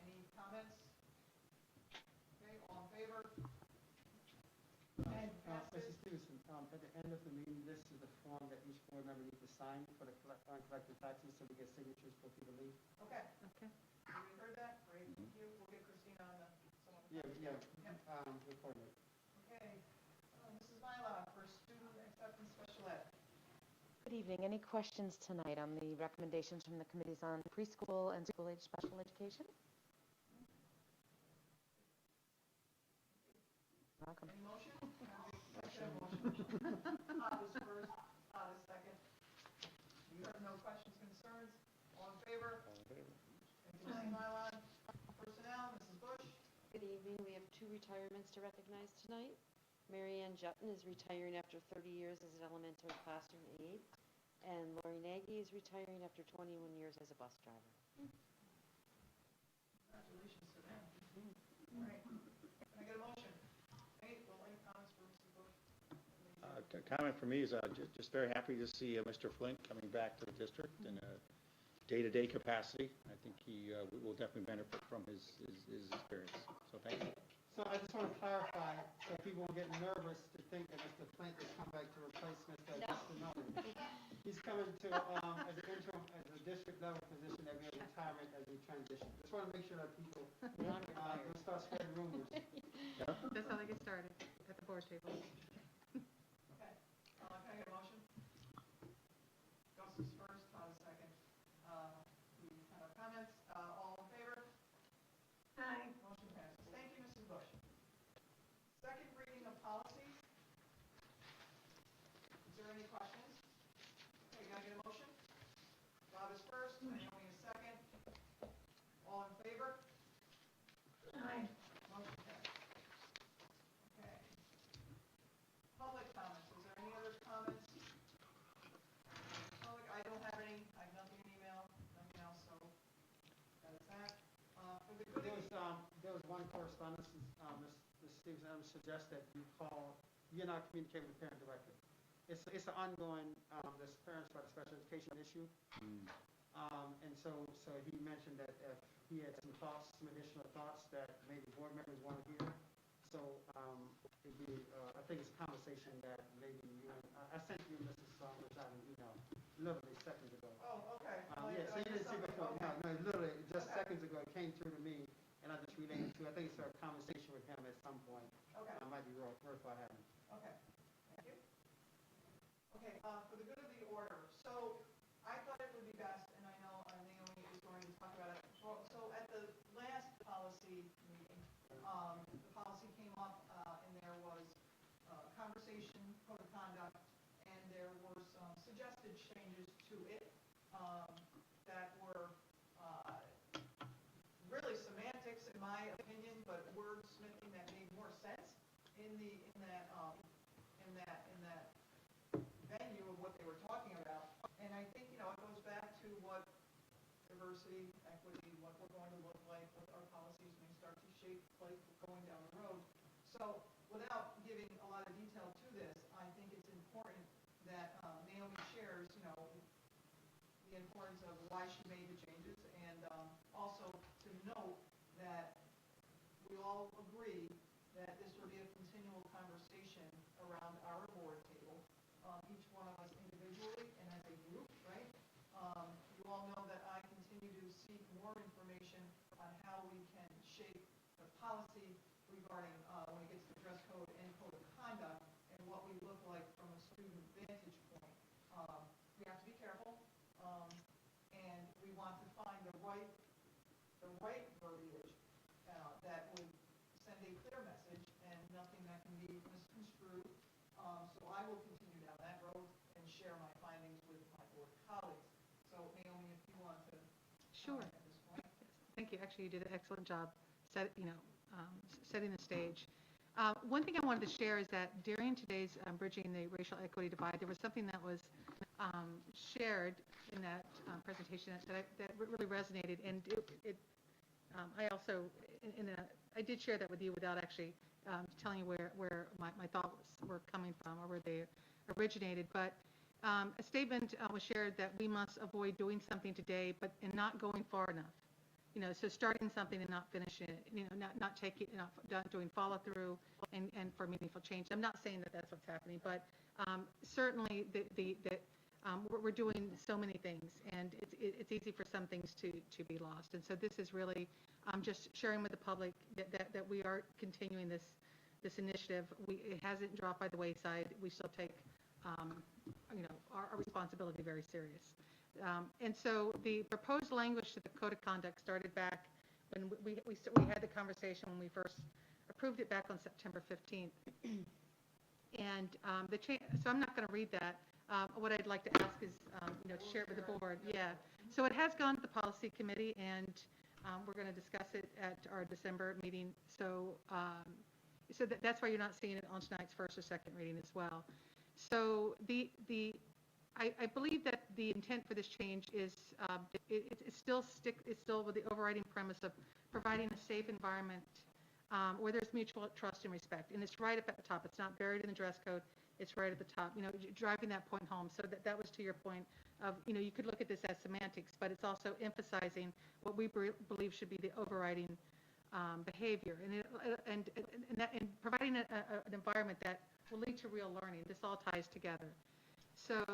[SPEAKER 1] Any comments? Okay, all in favor? Motion passes.
[SPEAKER 6] Mrs. Stevenson, at the end of the meeting, this is the form that each board member needs to sign for the uncollected taxes, so we get signatures for people to leave.
[SPEAKER 1] Okay,
[SPEAKER 5] Okay.
[SPEAKER 1] we heard that? Great, thank you. We'll get Christina on the, someone.
[SPEAKER 6] Yeah,
[SPEAKER 1] Yep.
[SPEAKER 6] we'll coordinate.
[SPEAKER 1] Okay, Mrs. Myla for student acceptance special ed.
[SPEAKER 11] Good evening. Any questions tonight on the recommendations from the committees on preschool and school-age special education? Welcome.
[SPEAKER 1] Any motion? Motion. Todd is first, Todd is second. You heard no questions, concerns? All in favor? Thank you, Mrs. Myla. Personnel, Mrs. Bush.
[SPEAKER 12] Good evening. We have 2 retirements to recognize tonight. Mary Ann Jutton is retiring after 30 years as an elementary classroom aide, and Lori Nagy is retiring after 21 years as a bus driver.
[SPEAKER 1] Congratulations to them. All right. Can I get a motion? Any comments for Mrs. Bush?
[SPEAKER 7] Comment for me is just very happy to see Mr. Flint coming back to the district in a day-to-day capacity. I think he will definitely benefit from his experience. So thank you.
[SPEAKER 6] So I just want to clarify, so people won't get nervous to think that Mr. Flint has come back to replace Mr. Nolan. He's coming to, as an interim, as a district level position at your retirement as we transition. Just want to make sure that people don't start spreading rumors.
[SPEAKER 5] That's how they get started, at the board table.
[SPEAKER 1] Okay. Can I get a motion? Gus is first, Todd is second. We have comments. All in favor?
[SPEAKER 8] Aye.
[SPEAKER 1] Motion passes. Thank you, Mrs. Bush. Second reading of policies. Is there any questions? Okay, can I get a motion? Bob is first, Naomi is second. All in favor?
[SPEAKER 8] Aye.
[SPEAKER 1] Motion passes. Okay. Public comments. Is there any other comments? Public, I don't have any. I have nothing in email, nothing else, so that is that. For the good.
[SPEAKER 6] There was one correspondence, Ms. Stevenson, I would suggest that you not communicate with the parent directly. It's an ongoing, there's parents about a special education issue. And so he mentioned that if he had some thoughts, some additional thoughts that maybe board members want to hear. So it'd be, I think it's a conversation that maybe you and, I sent you Mrs. Rashad an email literally seconds ago.
[SPEAKER 1] Oh, okay.
[SPEAKER 6] Yeah, so you didn't see before,
[SPEAKER 1] Okay.
[SPEAKER 6] no, literally, just
[SPEAKER 1] Okay.
[SPEAKER 6] seconds ago, it came through to me, and I just relayed it to you. I think it's a conversation with him at some point.
[SPEAKER 1] Okay.
[SPEAKER 6] Might be worthwhile having.
[SPEAKER 1] Okay, thank you. Okay, for the good of the order, so I thought it would be best, and I know Naomi is going to talk about it. So at the last policy meeting, the policy came up, and there was conversation, code of conduct, and there were some suggested changes to it that were really semantics in my opinion, but wordsmithing that made more sense in that venue of what they were talking about. And I think, it goes back to what diversity, equity, what we're going to look like, what our policies may start to shape like going down the road. So without giving a lot of detail to this, I think it's important that Naomi shares, the importance of why she made the changes, and also to note that we all agree that this will be a continual conversation around our board table, each one of us individually and as a group, right? You all know that I continue to seek more information on how we can shape the policy regarding when it gets to dress code and code of conduct and what we look like from a student vantage point. We have to be careful, and we want to find the right verbiage that would send a clear message and nothing that can be misconstrued. So I will continue down that road and share my findings with my board colleagues. So Naomi, if you want to
[SPEAKER 5] Sure.
[SPEAKER 1] comment at this point.
[SPEAKER 5] Thank you. Actually, you did an excellent job setting the stage. One thing I wanted to share is that during today's Bridging the Racial Equity Divide, there was something that was shared in that presentation that really resonated, and I also, I did share that with you without actually telling you where my thoughts were coming from or where they originated, but a statement was shared that we must avoid doing something today and not going far enough. So starting something and not finishing it, not doing follow through and for meaningful change. I'm not saying that that's what's happening, but certainly we're doing so many things, and it's easy for some things to be lost. And so this is really just sharing with the public that we are continuing this initiative. It hasn't dropped by the wayside. We still take our responsibility very serious. And so the proposed language to the Code of Conduct started back when we had the conversation when we first approved it back on September 15th. And so I'm not going to read that. What I'd like to ask is, to share it with the board. Yeah. So it has gone to the policy committee, and we're going to discuss it at our December meeting. So that's why you're not seeing it on tonight's first or second reading as well. So I believe that the intent for this change is it's still with the overriding premise of providing a safe environment where there's mutual trust and respect, and it's right up at the top. It's not buried in the dress code. It's right at the top. Driving that point home. So that was to your point of you could look at this as semantics, but it's also emphasizing what we believe should be the overriding behavior, and providing an environment that will lead to real learning. This all ties together. So,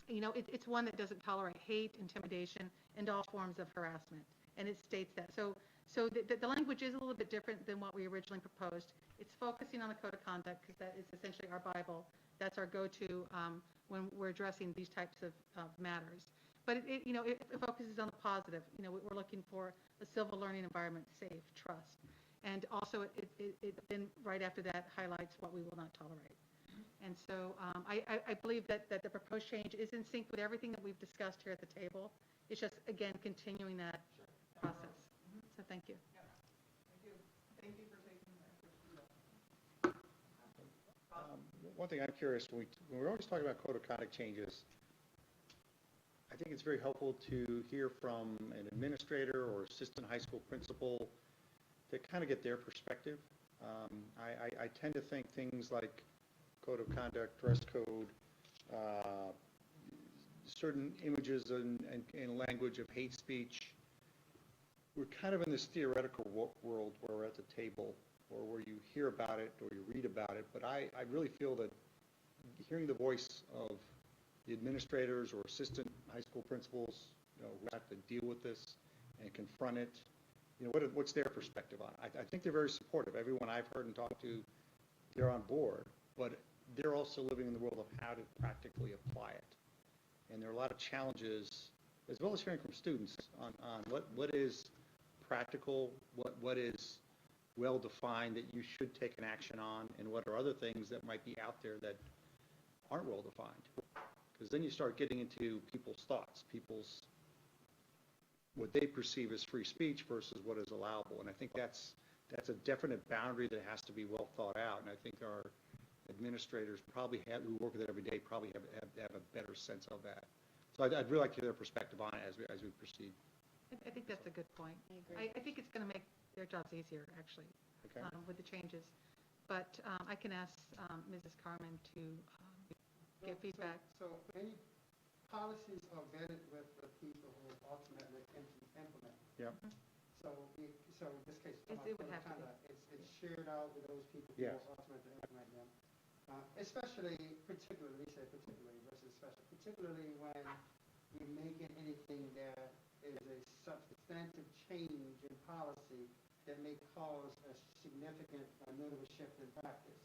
[SPEAKER 5] it's one that doesn't tolerate hate, intimidation, and all forms of harassment, and it states that. So the language is a little bit different than what we originally proposed. It's focusing on the Code of Conduct because that is essentially our Bible. That's our go-to when we're addressing these types of matters. But it focuses on the positive. We're looking for a civil learning environment, safe, trust, and also it then right after that highlights what we will not tolerate. And so I believe that the proposed change is in sync with everything that we've discussed here at the table. It's just, again, continuing that process. So thank you.
[SPEAKER 1] Yeah, thank you. Thank you for taking the effort to do that.
[SPEAKER 7] One thing I'm curious, when we're always talking about code of conduct changes, I think it's very helpful to hear from an administrator or assistant high school principal to kind of get their perspective. I tend to think things like code of conduct, dress code, certain images and language of hate speech, we're kind of in this theoretical world where we're at the table, or where you hear about it, or you read about it, but I really feel that hearing the voice of the administrators or assistant high school principals, who have to deal with this and confront it, what's their perspective on it? I think they're very supportive. Everyone I've heard and talked to, they're on board, but they're also living in the world of how to practically apply it. And there are a lot of challenges, as well as hearing from students on what is practical, what is well-defined that you should take an action on, and what are other things that might be out there that aren't well-defined. Because then you start getting into people's thoughts, what they perceive as free speech versus what is allowable. And I think that's a definite boundary that has to be well thought out. And I think our administrators who work with it every day probably have a better sense of that. So I'd really like to hear their perspective on it as we proceed.
[SPEAKER 5] I think that's a good point.
[SPEAKER 4] I agree.
[SPEAKER 5] I think it's going to make their jobs easier, actually,
[SPEAKER 7] Okay?
[SPEAKER 5] with the changes. But I can ask Mrs. Carmen to get feedback.
[SPEAKER 6] So any policies are vetted with the people who ultimately implement.
[SPEAKER 7] Yep.
[SPEAKER 6] So in this case,
[SPEAKER 5] It would have to be.
[SPEAKER 6] it's shared out with those people
[SPEAKER 7] Yes.
[SPEAKER 6] who ultimately implement them. Particularly when you're making anything that is a substantive change in policy that may cause a significant notable shift in practice.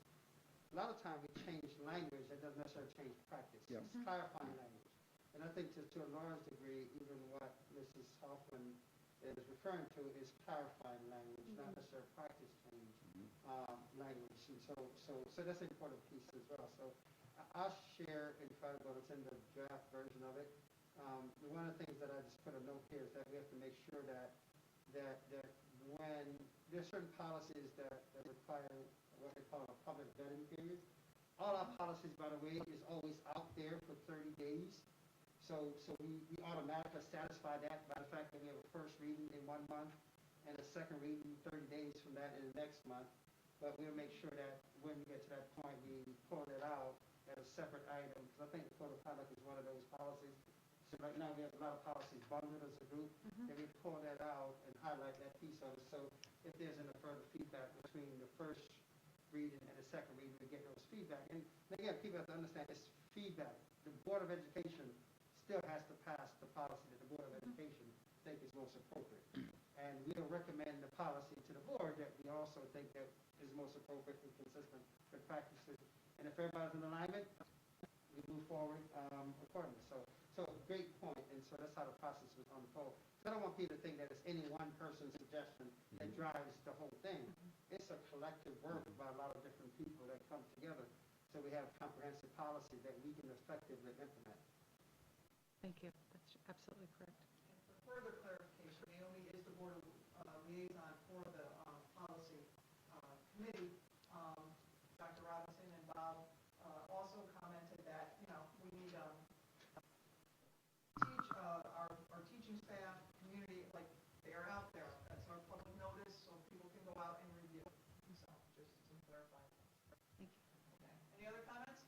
[SPEAKER 6] A lot of times we change language that doesn't necessarily change practice.
[SPEAKER 7] Yep.
[SPEAKER 6] It's clarifying language. And I think to a large degree, even what Mrs. Hoffman is referring to is clarifying language, not necessarily practice change language. And so that's an important piece as well. So I'll share in fact what's in the draft version of it. One of the things that I just put a note here is that we have to make sure that when there's certain policies that require what they call a public vetting period. All our policies, by the way, is always out there for 30 days. So we automatically satisfy that by the fact that we have a first reading in 1 month and a second reading 30 days from that in the next month. But we'll make sure that when we get to that point, we pull it out as a separate item. Because I think the code of conduct is one of those policies. So right now we have a lot of policies bundled as a group. And we pull that out and highlight that piece of it. So if there's any further feedback between the first reading and the second reading, we get those feedback. And again, people have to understand it's feedback. The Board of Education still has to pass the policy that the Board of Education think is most appropriate. And we'll recommend the policy to the board that we also think that is most appropriate and consistent with practices. And if everybody's in alignment, we move forward accordingly. So great point. And so that's how the process was unfold. So I don't want people to think that it's any one person's suggestion that drives the whole thing. It's a collective work by a lot of different people that come together. So we have a comprehensive policy that we can effectively implement.
[SPEAKER 5] Thank you. That's absolutely correct.
[SPEAKER 1] And for further clarification, Naomi is the board liaison for the policy committee. Dr. Robinson and Bob also commented that, we need our teaching staff, community, like, they are out there. That's our public notice, so people can go out and review. So just to clarify.
[SPEAKER 5] Thank you.
[SPEAKER 1] Okay. Any other comments?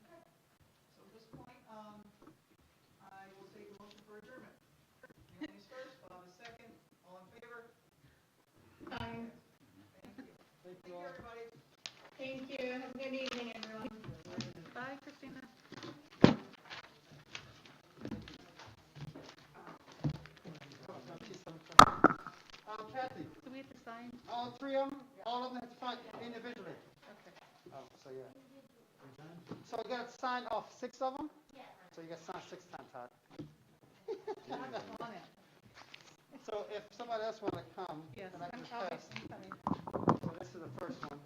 [SPEAKER 1] Okay. So at this point, I will take a motion for adjournment. Naomi's first, Bob is second. All in favor?
[SPEAKER 8] Aye.
[SPEAKER 1] Thank you. Thank you, everybody.
[SPEAKER 8] Thank you. Have a good evening, everyone.
[SPEAKER 5] Bye, Christina.
[SPEAKER 6] Kathy,
[SPEAKER 5] Do we have to sign?
[SPEAKER 6] all three of them, all of them have to sign individually.
[SPEAKER 5] Okay.
[SPEAKER 6] Oh, so yeah. So you got to sign off 6 of them? Yeah. So you got to sign 6 times, Todd.
[SPEAKER 5] On it.
[SPEAKER 6] So if somebody else want to come,
[SPEAKER 5] Yes,
[SPEAKER 6] then I can
[SPEAKER 5] I'll be
[SPEAKER 6] pass.
[SPEAKER 5] coming.
[SPEAKER 6] So this is the first one.